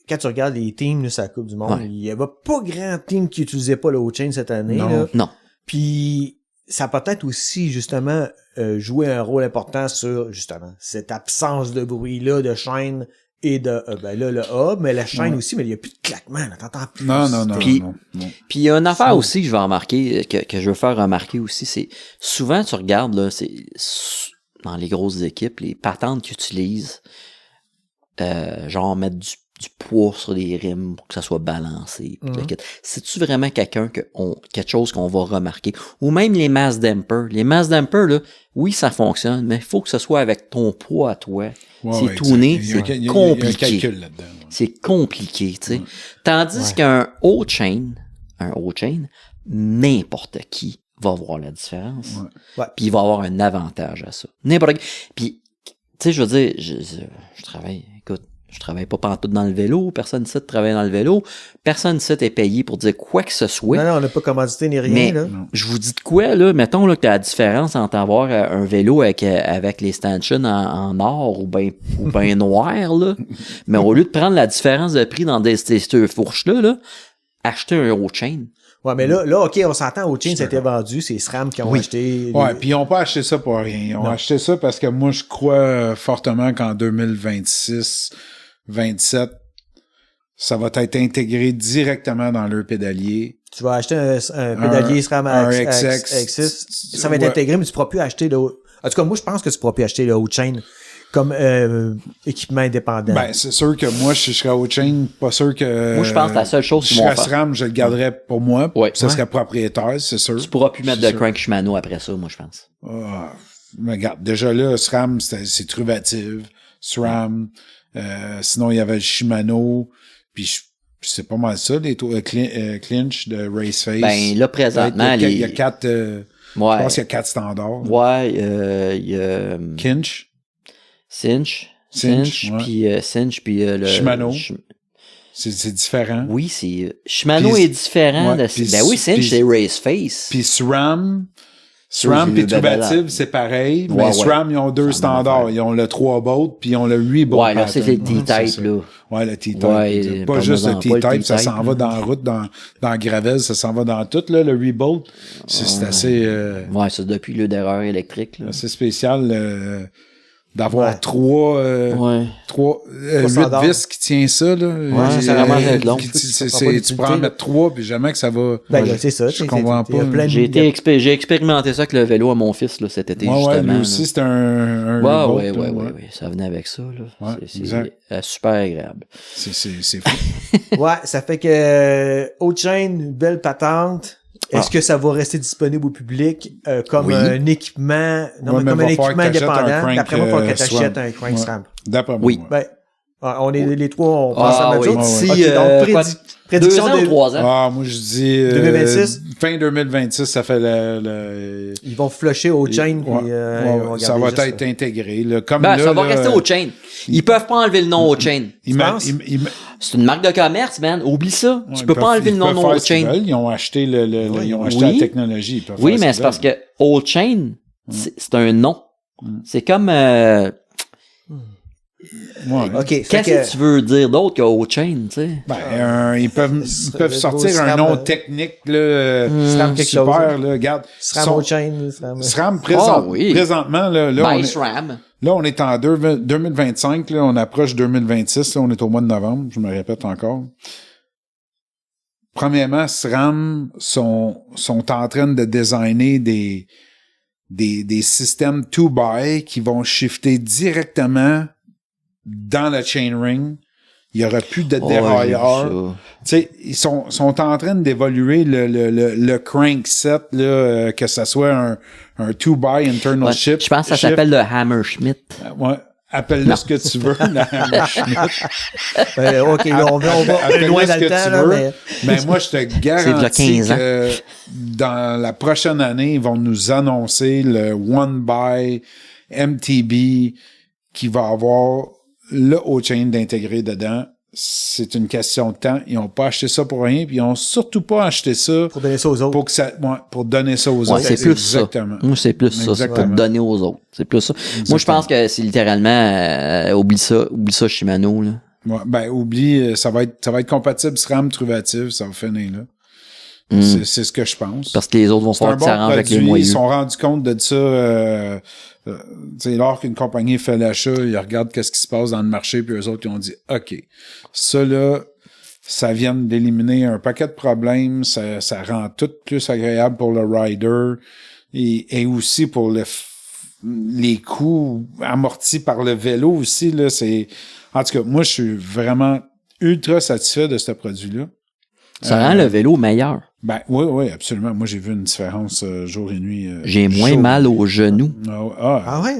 quand tu regardes les teams, là, sur la Coupe du Monde, il y avait pas grand team qui utilisait pas le O-Chain cette année. Non. Puis, ça a peut-être aussi, justement, joué un rôle important sur, justement, cette absence de bruit-là, de chaîne et de, le hub, mais la chaîne aussi, mais il y a plus de claquement, là, t'entends plus. Non. Puis il y a une affaire aussi que je vais remarquer, que je veux faire remarquer aussi, c'est, souvent tu regardes, là, c'est, dans les grosses équipes, les patentes qu'ils utilisent, genre mettre du poids sur les rimes pour que ça soit balancé. C'est-tu vraiment quelque chose qu'on va remarquer? Ou même les mass dampers. Les mass dampers, là, oui, ça fonctionne, mais il faut que ce soit avec ton poids à toi. C'est tourné, c'est compliqué. Il y a un calcul là-dedans. C'est compliqué, tu sais. Tandis qu'un O-chain, n'importe qui va voir la différence. Puis il va avoir un avantage à ça. N'importe qui. Puis, tu sais, je veux dire, je travaille pas pantoute dans le vélo, personne ici travaille dans le vélo, personne ici est payé pour dire quoi que ce soit. Non, on n'a pas commandité ni rien, mais là. Je vous dis de quoi, là, mettons là, que t'as la différence entre avoir un vélo avec les stanchions en or ou ben noir, là, mais au lieu de prendre la différence de prix dans ces fourches-là, là, acheter un O-Chain. Ouais, mais là, OK, on s'entend, O-Chain, ça a été vendu, c'est SRAM qui ont acheté. Ouais, puis ils ont pas acheté ça pour rien. Ils ont acheté ça parce que moi, je crois fortement qu'en 2026, 27, ça va être intégré directement dans leur pédalier. Tu vas acheter un pédalier SRAM X6, ça va être intégré, mais tu pourras plus acheter en tout cas, moi, je pense que tu pourras plus acheter le O-Chain comme équipement indépendant. Ben, c'est sûr que moi, je serais O-Chain, pas sûr que... Moi, je pense que la seule chose qu'ils vont faire... Je serais SRAM, je le garderais pour moi, ça serait propriétaire, c'est sûr. Tu pourras plus mettre de crank Shimano après ça, moi, je pense. Mais regarde, déjà là, SRAM, c'est Truvative, SRAM, sinon il y avait le Shimano, puis c'est pas mal ça, les clinch de Raceface. Ben, là, présentement, il y a 4... je pense qu'il y a 4 standards. Ouais, il y a... Cinch, puis le... Shimano. C'est différent. Oui, Shimano est différent de... Ben oui, Cinch, c'est Raceface. Puis SRAM puis Truvative, c'est pareil, mais SRAM, ils ont 2 standards. Ils ont le 3 bolt puis ils ont le 8 bolt. Ouais, là, c'est le T-Type, là. Ouais, le T-Type. Pas juste le T-Type, ça s'en va dans la route, dans la gravel, ça s'en va dans tout, là, le 8 bolt. C'est assez... Ouais, c'est depuis le d'erreur électrique, là. C'est spécial, d'avoir 8 vis qui tient ça, là. Ouais, ça vraiment être long. Tu prends en mettre 3 puis jamais que ça va. Ben, c'est ça. Je comprends pas. J'ai expérimenté ça avec le vélo à mon fils, là, cet été, justement. Ouais, lui aussi, c'était un ouais. Ça venait avec ça, là. C'est super agréable. C'est fou. Ouais, ça fait que, O-Chain, une belle patente. Est-ce que ça va rester disponible au public comme un équipement, comme un équipement indépendant? D'après moi, il faut que tu achètes un crank SRAM. D'après moi. Oui. Ben, on est les trois, on pense à la même chose. Si, donc, prédiction 2 ans ou 3 ans. Ah, moi, je dis... 2026? Fin 2026, ça fait Ils vont flusher au chain. Ça va être intégré. Là. Comme ça va là, rester au chain. Ils peuvent pas enlever le nom au chain. C'est une marque de commerce, man. Oublie ça. Tu peux pas enlever le nom au chain. Ils ont acheté ils ont acheté la technologie. Oui, mais c'est parce que Old Chain, c'est un nom. C'est comme... Okay, qu'est-ce que tu veux dire d'autre que Old Chain, tu sais? Ils peuvent sortir un nom technique, là, SRAM quelque chose. Là, regarde. SRAM Old Chain. SRAM présentement, là, SRAM. Là, on est en 2025, là, on approche 2026, là, on est au mois de novembre, je me répète encore. Premièrement, SRAM sont en train de designer des systèmes 2x qui vont shifter directement dans le chainring. Il y aura plus de dérailleur. Tu sais, ils sont en train d'évoluer le crankset, là, que ça soit un 2x internal shift. Je pense que ça s'appelle le Hammerschmidt. Ouais. Appelle-le ce que tu veux, le Hammerschmidt. OK, là, on va loin dans le temps, là, mais moi, je te garantis que dans la prochaine année, ils vont nous annoncer le One by MTB qui va avoir le O-Chain d'intégrer dedans. C'est une question de temps. Ils n'ont pas acheté ça pour rien, puis ils n'ont surtout pas acheté ça pour donner ça aux autres. Pour donner ça aux autres. C'est plus exactement. Ça. Moi, c'est plus ça. C'est pour donner aux autres. C'est plus ça. Exactement. Moi, je pense que c'est littéralement oublie ça Shimano, là. Ouais, oublie, ça va être compatible SRAM Truvatif, ça va finir là. C'est ce que je pense. Parce que les autres vont faire que ça arrange avec les moyens. Ils se sont rendus compte de ça. Lors qu'une compagnie fait l'achat, ils regardent qu'est-ce qui se passe dans le marché, puis eux autres, ils ont dit, OK, ça là, ça vient d'éliminer un paquet de problèmes, ça rend tout plus agréable pour le rider et aussi pour les coûts amortis par le vélo aussi, là, en tout cas, moi, je suis vraiment ultra satisfait de ce produit-là. Ça rend le vélo meilleur. Oui, absolument. Moi, j'ai vu une différence jour et nuit. J'ai moins mal aux genoux. Ah ouais?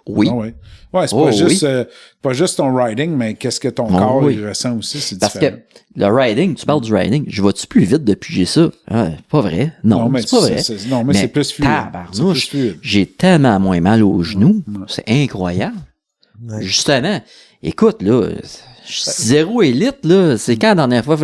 Oui. Ah ouais. Ouais, c'est pas juste ton riding, mais qu'est-ce que ton corps il ressent aussi, c'est différent. Parce que le riding, tu parles du riding, je vais-tu plus vite depuis que j'ai ça? Pas vrai. Non, c'est pas vrai. Mais c'est plus fluide. Tabarnouche, j'ai tellement moins mal aux genoux. C'est incroyable. Ouais. Justement. Écoute, là, zéro élite, là, c'est quand la dernière fois...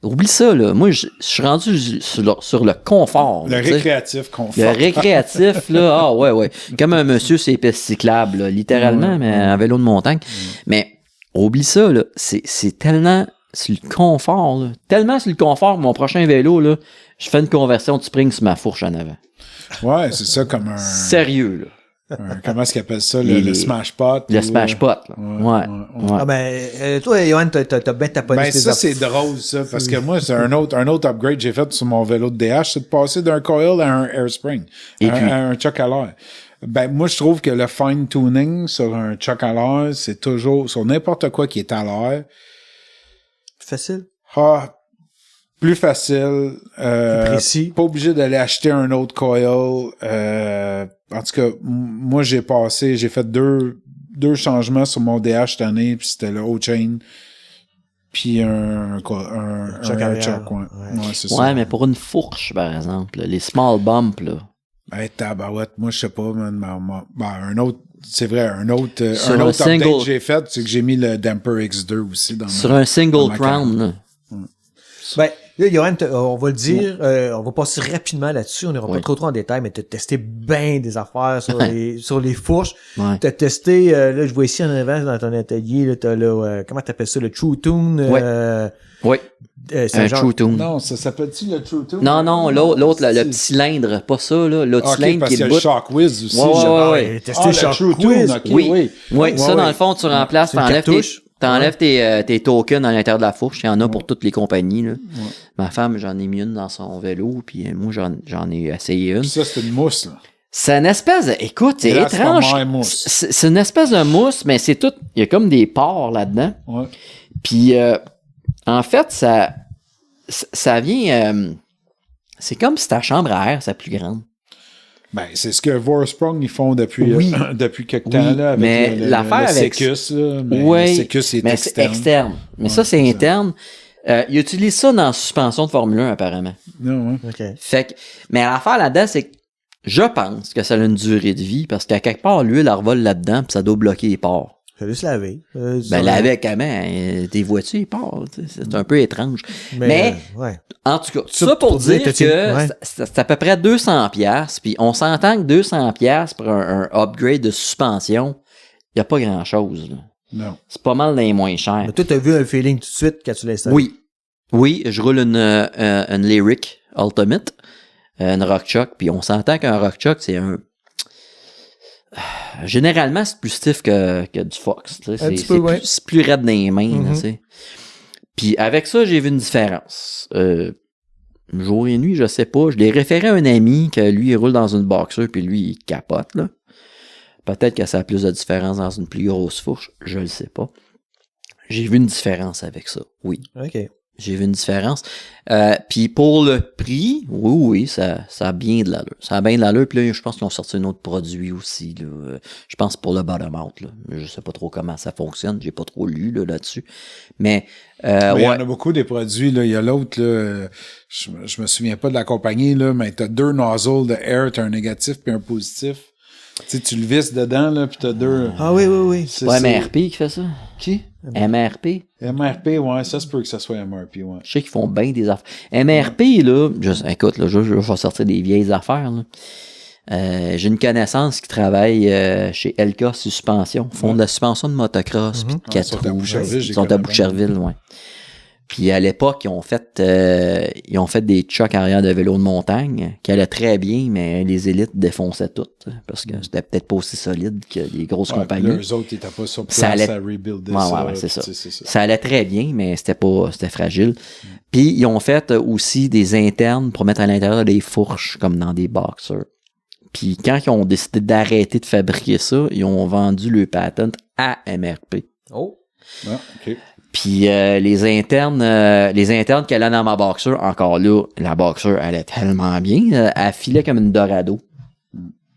Oublie ça, là. Moi, je suis rendu sur le confort. Le récréatif confort. Le récréatif, là. Ouais. Comme un monsieur sur les pistes cyclables, là, littéralement, mais en vélo de montagne. Mais, oublie ça, là. C'est tellement sur le confort, là. Tellement sur le confort, mon prochain vélo, là, je fais une conversion de spring sur ma fourche en avant. Ouais, c'est ça comme un... Sérieux, là. Comment est-ce qu'ils appellent ça, le smash pot? Le smash pot, là. Ouais. Ah toi, Johan, t'as bien taponné. Ça, c'est drôle, ça, parce que moi, c'est un autre upgrade que j'ai fait sur mon vélo de DH, c'est de passer d'un coil à un air spring, à un choc à l'air. Moi, je trouve que le fine tuning sur un choc à l'air, c'est toujours, sur n'importe quoi qui est à l'air. Facile. Plus facile. Plus précis. Pas obligé d'aller acheter un autre coil. En tout cas, moi, j'ai fait deux changements sur mon DH cette année, puis c'était le O-Chain, puis un choc, c'est ça. Ouais, mais pour une fourche, par exemple, là, les small bumps, là. Tabarouette, moi, je sais pas, un autre update que j'ai fait, c'est que j'ai mis le Damper X2 aussi dans sur un single crown, là. Là, Johan, on va le dire, on va passer rapidement là-dessus, on n'ira pas trop en détail, mais t'as testé bien des affaires sur les fourches. Ouais. T'as testé, là, je vois ici en avant dans ton atelier, là, t'as là, comment t'appelles ça, le True Tune? Oui. Un True Tune. Non, ça s'appelle-tu le True Tune? Non, l'autre, le petit cylindre, pas ça, là, l'autre cylindre qui est le bout. Parce qu'il y a le Shockwiz aussi. Ouais. Testé le Shockwiz. Oui, ça, dans le fond, tu remplaces, t'enlèves tes tokens à l'intérieur de la fourche. Il y en a pour toutes les compagnies, là. Ma femme, j'en ai mis une dans son vélo, puis moi, j'en ai essayé une. Ça, c'est une mousse, là. C'est une espèce de... Écoute, c'est étrange. C'est une espèce de mousse, mais c'est tout... Il y a comme des pores là-dedans. Ouais. Puis, en fait, ça vient... c'est comme si ta chambre à air, c'est plus grande. Ben, c'est ce que Vorsprung, ils font depuis quelque temps, là, avec mais l'affaire avec Secus, là. Mais oui, le Secus est mais externe. C'est externe. Mais ça, c'est interne. Ils utilisent ça dans la suspension de Formule 1, apparemment. Non, ouais. OK. Fait que, mais l'affaire là-dedans, c'est que je pense que ça a une durée de vie, parce qu'à quelque part, l'huile, elle revole là-dedans, puis ça doit bloquer les pores. Fallait se laver. Laver comment? Tes voitures, ils partent. C'est un peu étrange. Mais ouais. en tout cas, ça pour dire que ouais. c'est à peu près 200$, puis on s'entend que 200$ pour un upgrade de suspension, il n'y a pas grand-chose. Là. Non. C'est pas mal les moins chers. Mais toi, t'as vu un feeling tout de suite quand tu l'installes? Oui, je roule une Lyric Ultimate, une RockChock, puis on s'entend qu'un RockChock, c'est un... Généralement, c'est plus stiff que du Fox. C'est plus raide dans les mains. Là, puis avec ça, j'ai vu une différence. Jour et nuit, je sais pas. Je l'ai référé à un ami que lui, il roule dans une Boxer, puis lui, il capote. Là. Peut-être que ça a plus de différence dans une plus grosse fourche. Je le sais pas. J'ai vu une différence avec ça, oui. OK. J'ai vu une différence. Puis pour le prix, oui, ça a bien de l'allure. Ça a bien de l'allure. Puis là, je pense qu'ils ont sorti un autre produit aussi. Là. Je pense pour le bottom out. Là. Je sais pas trop comment ça fonctionne. J'ai pas trop lu là-dessus. Mais il y en a beaucoup des produits. Là. Il y a l'autre, là, je me souviens pas de la compagnie, là, mais t'as 2 nozzles de air, t'as un négatif puis un positif. Tu sais, tu le visses dedans, là, puis t'as 2... Ah oui. C'est pas MRP qui fait ça? Qui? MRP? MRP, ouais, ça se peut que ça soit MRP, ouais. Je sais qu'ils font bien des affaires. MRP, là, écoute, là, je vais sortir des vieilles affaires, là. J'ai une connaissance qui travaille chez LK Suspension. Ils font de la suspension de motocross, puis de 4 roues. Ils sont à Boucherville, ouais. Puis à l'époque, ils ont fait des chocs arrière de vélo de montagne qui allaient très bien, mais les élites défonçaient toutes parce que c'était peut-être pas aussi solide que les grosses compagnies. Eux autres, ils étaient pas sur place à rebuilder ça. Ouais, c'est ça. Ça allait très bien, mais c'était fragile. Puis ils ont fait aussi des internes pour mettre à l'intérieur des fourches comme dans des boxers. Puis quand ils ont décidé d'arrêter de fabriquer ça, ils ont vendu le patent à MRP. Oh. Ah, OK. Puis les internes qui allaient dans ma Boxer, encore là, la Boxer allait tellement bien, elle filait comme une Dorado.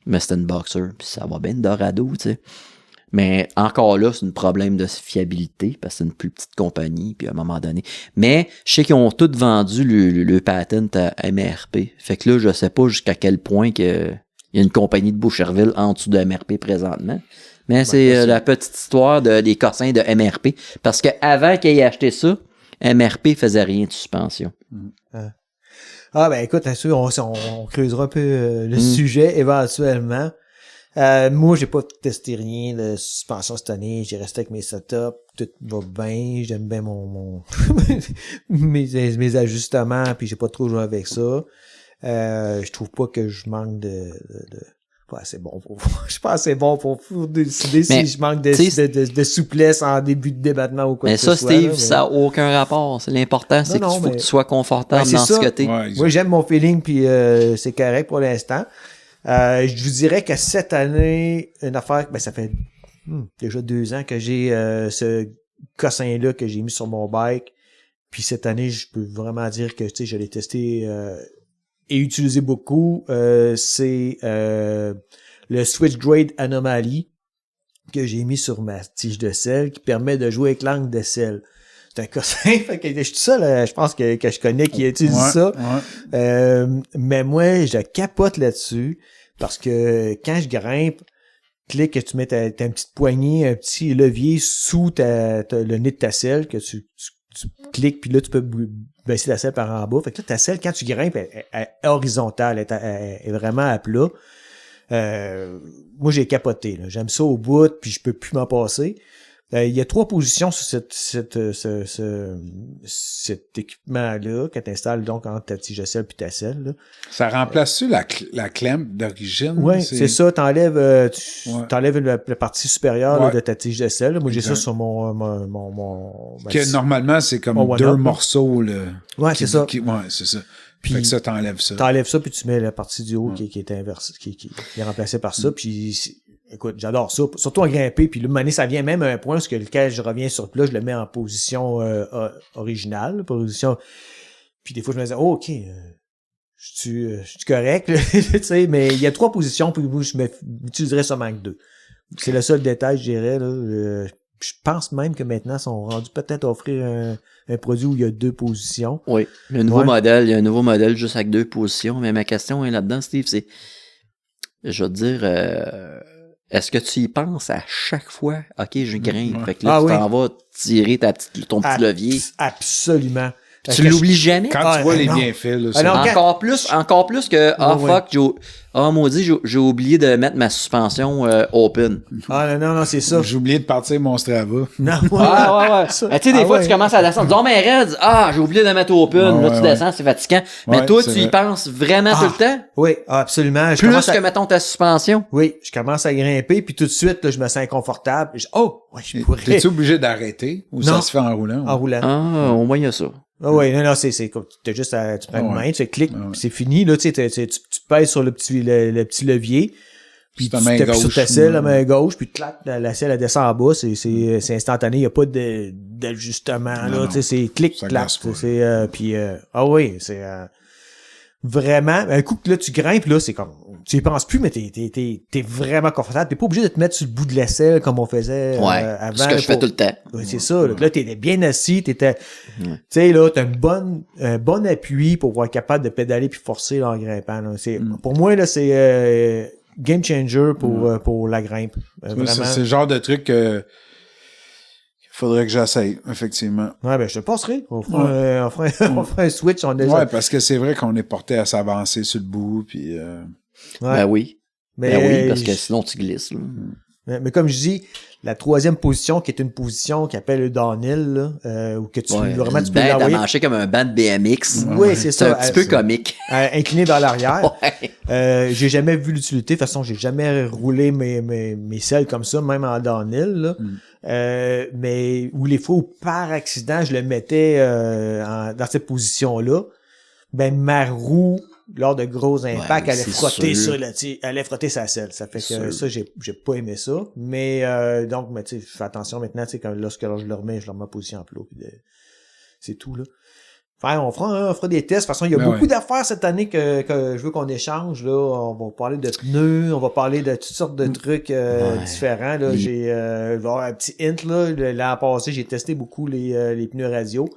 Mais c'était une Boxer, puis ça va bien une Dorado, tu sais. Mais encore là, c'est un problème de fiabilité, parce que c'est une plus petite compagnie, puis à un moment donné. Mais je sais qu'ils ont tous vendu le patent à MRP. Fait que là, je sais pas jusqu'à quel point que il y a une compagnie de Boucherville en dessous de MRP présentement. Mais c'est la petite histoire des cossins de MRP. Parce que avant qu'ils aient acheté ça, MRP faisait rien de suspension. Ah ben écoute, bien sûr, on creusera un peu le sujet éventuellement. Moi, j'ai pas testé rien de suspension cette année. J'ai resté avec mes setups. Tout va bien. J'aime bien mon mes ajustements, puis j'ai pas trop joué avec ça. Je trouve pas que je manque de pas assez bon pour je suis pas assez bon pour décider si je manque de souplesse en début de débattement ou quoi que ce soit. Mais ça, Steve, ça n'a aucun rapport. L'important, c'est qu'il faut que tu sois confortable dans ce que t'es. Ouais, moi, j'aime mon feeling, puis c'est correct pour l'instant. Je vous dirais que cette année, une affaire, ben ça fait déjà 2 ans que j'ai ce cossin-là que j'ai mis sur mon bike. Puis cette année, je peux vraiment dire que je l'ai testé et utilisé beaucoup. C'est le Switchblade Anomaly que j'ai mis sur ma tige de sel qui permet de jouer avec l'angle de sel. C'est un cossin, fait que je suis seul, je pense que je connais qui utilise ça. Ouais. Mais moi, je capote là-dessus parce que quand je grimpe, clique que tu mets ta petite poignée, un petit levier sous le nez de ta selle que tu cliques, puis là, tu peux baisser la selle par en bas. Fait que là, ta selle, quand tu grimpes, elle est horizontale, elle est vraiment à plat. Moi, j'ai capoté. Là. J'aime ça au bout, puis je peux plus m'en passer. Il y a 3 positions sur cet équipement-là que tu installes donc entre ta tige à selle puis ta selle. Là. Ça remplace-tu la clem d'origine? Oui, c'est ça. T'enlèves la partie supérieure là, de ta tige de selle. Moi, j'ai ça sur mon que normalement, c'est comme 2 morceaux. Là, c'est ça. C'est ça. Puis, fait que ça, t'enlèves ça. T'enlèves ça, puis tu mets la partie du haut qui est inversée, qui est remplacée par ça. Puis, écoute, j'adore ça. Surtout en grimper. Puis là, ça vient même à un point où lequel je reviens sur plat, je le mets en position originale. Position. Puis des fois, je me disais, OK, je je suis correct, tu sais, mais il y a 3 positions, puis moi, je m'utiliserais seulement que 2. C'est le seul détail, je dirais, là. Je pense même que maintenant, ils sont rendus peut-être à offrir un produit où il y a 2 positions. Oui. Il y a un nouveau modèle juste avec 2 positions. Mais ma question est là-dedans, Steve, c'est, je veux dire, est-ce que tu y penses à chaque fois? OK, je grimpe. Fait que là, tu t'en vas tirer ton petit levier. Absolument. Tu l'oublies jamais? Quand tu vois les bienfaits, là, Encore plus que, maudit, j'ai oublié de mettre ma suspension open. Ah non, c'est ça. J'ai oublié de partir mon Strava. Non, ouais. Tu sais, des fois, tu commences à descendre. Disons, mais Red, j'ai oublié de mettre open. Là, tu descends, c'est fatigant. Mais toi, tu y penses vraiment tout le temps? Oui, absolument. Plus que, mettons, ta suspension. Oui, je commence à grimper, puis tout de suite, là, je me sens inconfortable. Je pourrais. T'es-tu obligé d'arrêter? Ou ça se fait en roulant? En roulant. Au moins, il y a ça. Ah oui, non, c'est comme, t'as juste tu prends une main, tu cliques, puis c'est fini, là, tu sais, tu pèses sur le petit levier, puis tu t'appuies sur ta selle, la main gauche, puis clac, la selle, elle descend en bas, c'est instantané, il n'y a pas d'ajustement, là, tu sais, c'est clic, clac, c'est, puis, c'est, vraiment, un coup que là, tu grimpes, là, c'est comme, tu y penses plus, mais t'es vraiment confortable. T'es pas obligé de te mettre sur le bout de l'aisselle comme on faisait avant. Ce que je fais tout le temps. Ouais, c'est ça. Là, t'étais bien assis, tu sais, là, t'as un bon appui pour pouvoir être capable de pédaler puis forcer là, en grimpant. Là. Pour moi, là, c'est game changer pour la grimpe. Vraiment. C'est le genre de truc que faudrait que j'essaye, effectivement. Ouais, ben je te passerai. On fera un switch. Ouais, parce que c'est vrai qu'on est porté à s'avancer sur le bout, puis Ben oui. Oui, parce que sinon tu glisses. Là. Mais comme je dis, la 3e position, qui est une position qui appelle le downhill, là, où que tu vraiment tu peux l'envoyer. T'as marché comme un banc de BMX. Oui, c'est ça. C'est un petit peu comique. Incliné vers l'arrière. J'ai jamais vu l'utilité. De toute façon, j'ai jamais roulé mes selles comme ça, même en downhill, là. Mais où les fois où par accident je le mettais dans cette position-là, ben ma roue lors de gros impacts elle allait frotter sa selle. Ça fait que ça j'ai pas aimé ça, mais donc mais tu sais je fais attention maintenant, tu sais lorsque je le remets en position en plat, c'est tout là. Enfin, on fera des tests. De toute façon, il y a beaucoup d'affaires cette année que je veux qu'on échange. Là, on va parler de pneus, on va parler de toutes sortes de trucs différents. Là, j'ai avoir un petit hint là. L'an passé, j'ai testé beaucoup les pneus radio.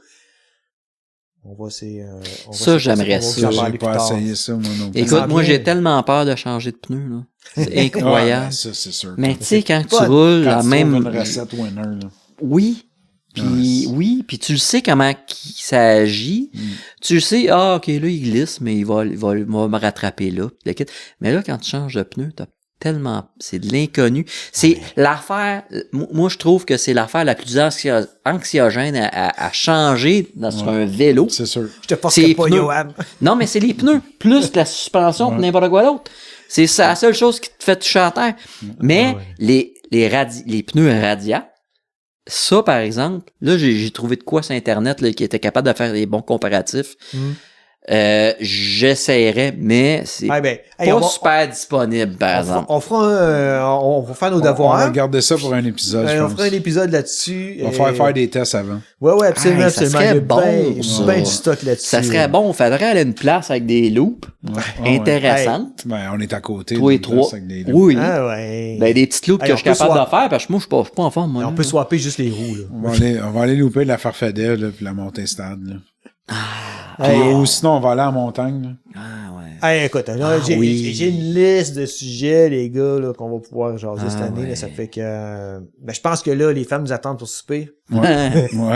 J'aimerais ça. J'ai pas essayé ça, moi non plus. Écoute, moi, j'ai tellement peur de changer de pneus, là. C'est incroyable. Ça, c'est sûr. Mais tu sais, quand tu roules la même... une recette winner, là. Oui. Puis tu le sais comment ça agit. Tu le sais, OK, là, il glisse, mais il va me rattraper là. Mais là, quand tu changes de pneu, c'est de l'inconnu. C'est l'affaire, moi, je trouve que c'est l'affaire la plus anxiogène à changer sur un vélo. C'est sûr. Je te forcerai pas, Johan. Non, mais c'est les pneus, plus que la suspension, que n'importe quoi d'autre. C'est la seule chose qui te fait toucher à terre. Mais les pneus radiats, ça, par exemple, là, j'ai trouvé de quoi sur Internet là, qui était capable de faire des bons comparatifs. J'essaierais, mais c'est super disponible, par exemple. On va faire nos devoirs. On va garder ça pour un épisode, je pense. On fera un épisode là-dessus. On va faire des tests avant. Ouais, absolument, ça serait bon, bien du stock là-dessus. Ça serait bon. Il faudrait aller à une place avec des loupes intéressantes. On est à côté. Tous les trois. Avec des loupes. Oui. Ben, des petites loupes que je suis capable de faire, parce que moi, je suis pas en forme, moi. On peut swapper juste les roues, là. On va aller louper la Farfadet, là, puis la montée stade, là. Ou sinon, on va aller en montagne. Là. Écoute, j'ai une liste de sujets, les gars, là, qu'on va pouvoir jaser cette année. Là, ça fait que je pense que là, les femmes nous attendent pour souper. Ouais,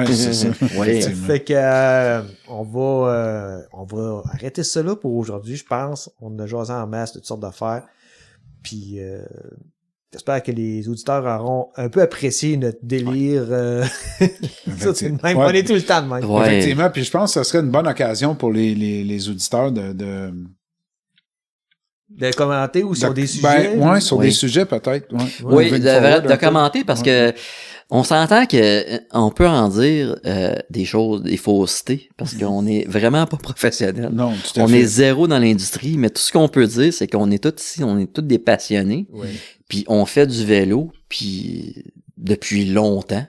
c'est ça. Ouais. Ça fait que on va arrêter ça là pour aujourd'hui, je pense. On a jasé en masse de toutes sortes d'affaires. Puis j'espère que les auditeurs auront un peu apprécié notre délire. Ça, c'est le même. On est tout le temps de même. Ouais. Effectivement, puis je pense que ce serait une bonne occasion pour les auditeurs de commenter ou sur des sujets. Sur des sujets peut-être. Oui, de commenter parce que on s'entend que on peut en dire des choses, des faussetés, parce qu'on est vraiment pas professionnels. Non, tout à fait. On est zéro dans l'industrie, mais tout ce qu'on peut dire, c'est qu'on est tous ici, on est tous des passionnés. Oui. Puis on fait du vélo, puis depuis longtemps.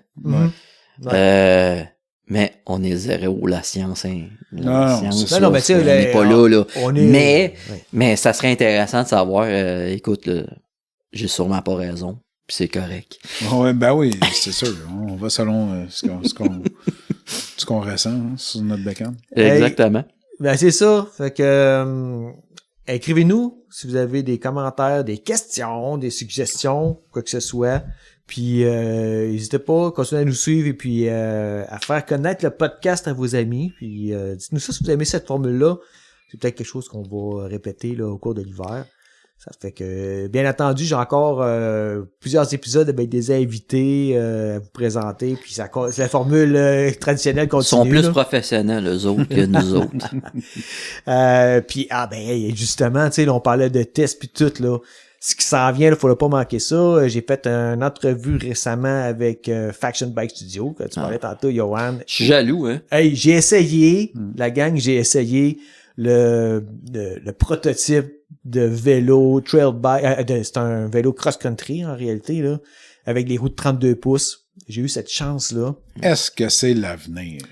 Mais on est zéro la science, hein. Non, science, c'est ça. Non, mais tu sais, on n'est pas là. on est... Mais ça serait intéressant de savoir, écoute, là, j'ai sûrement pas raison, puis c'est correct. Ouais, ben oui, c'est sûr. On va selon ce qu'on ressent hein, sur notre bécane. Exactement. Ben c'est ça. Fait que écrivez-nous si vous avez des commentaires, des questions, des suggestions, quoi que ce soit. Puis n'hésitez pas à continuer à nous suivre et puis à faire connaître le podcast à vos amis. Puis dites-nous ça si vous aimez cette formule-là. C'est peut-être quelque chose qu'on va répéter là, au cours de l'hiver. Ça fait que, bien entendu, j'ai encore plusieurs épisodes avec des invités à vous présenter. Puis c'est la formule traditionnelle continue. Ils sont plus là. professionnels, eux autres, que nous autres. Puis, justement, tu sais, on parlait de tests puis tout, là. Ce qui s'en vient, il faudra pas manquer ça. J'ai fait une entrevue récemment avec Faction Bike Studio, que tu parlais tantôt, Johan. Je suis jaloux, hein. Hey, j'ai essayé, la gang, j'ai essayé le prototype de vélo trail bike. C'est un vélo cross-country, en réalité, là, avec les roues de 32 pouces. J'ai eu cette chance-là. Est-ce que c'est l'avenir?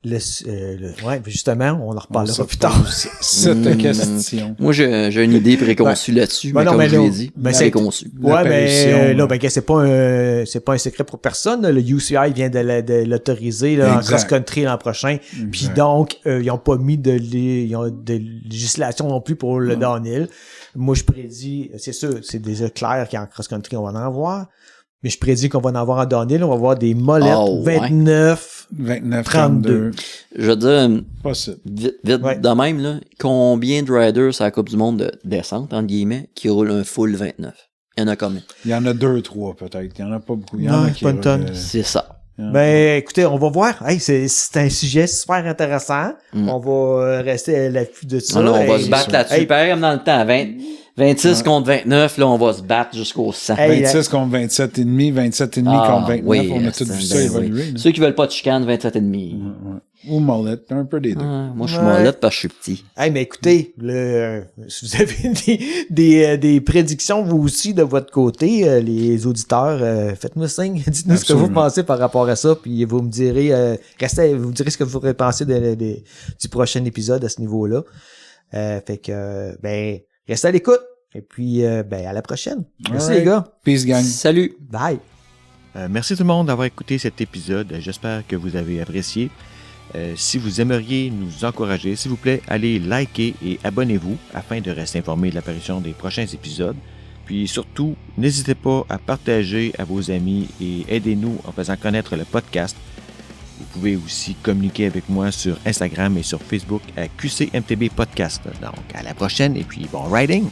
Ouais, justement, on en reparlera plus tard. Cette question. Moi, j'ai une idée préconçue là-dessus, mais comme je l'ai dit, c'est préconçu. Ouais, mais là, c'est pas un secret pour personne. Là. Le UCI vient de l'autoriser là, en cross-country l'an prochain. Puis donc, ils ont pas mis de législation non plus pour le downhill. Moi, je prédis, c'est sûr, c'est déjà clair qu'en cross-country, on va en avoir. Mais je prédis qu'on va en avoir en downhill. On va avoir des molettes 29, 32. Je veux dire, possible. Vite de même, là, combien de riders à la Coupe du Monde de descente, entre guillemets, qui roulent un full 29? Il y en a combien? Il y en a 2, 3 peut-être. Il y en a pas beaucoup. Il y en a qui pas une tonne. C'est ça. Ben, écoutez, on va voir. Hey, c'est un sujet super intéressant. On va rester à l'affût de ça. Alors, on va se battre là-dessus. Pareil comme dans le temps. 26 contre 29, là, on va se battre jusqu'au 100. 26 contre 27,5, 27,5 contre 29. Oui, on a tout vu ça évoluer. Ceux qui veulent pas de chicane, 27,5. Ou molette, un peu des deux. Moi, je suis molette parce que je suis petit. Hey, mais écoutez, si vous avez des prédictions, vous aussi, de votre côté, les auditeurs, faites-nous signe. Dites-nous ce que vous pensez par rapport à ça, puis vous me direz, vous me direz ce que vous pensez du prochain épisode à ce niveau-là. Fait que, restez à l'écoute. Et puis, à la prochaine. Merci les gars. Peace gang. Salut. Bye. Merci tout le monde d'avoir écouté cet épisode. J'espère que vous avez apprécié. Si vous aimeriez nous encourager, s'il vous plaît, allez liker et abonnez-vous afin de rester informé de l'apparition des prochains épisodes. Puis surtout, n'hésitez pas à partager à vos amis et aidez-nous en faisant connaître le podcast. Vous pouvez aussi communiquer avec moi sur Instagram et sur Facebook à QCMTB Podcast. Donc, à la prochaine et puis bon riding!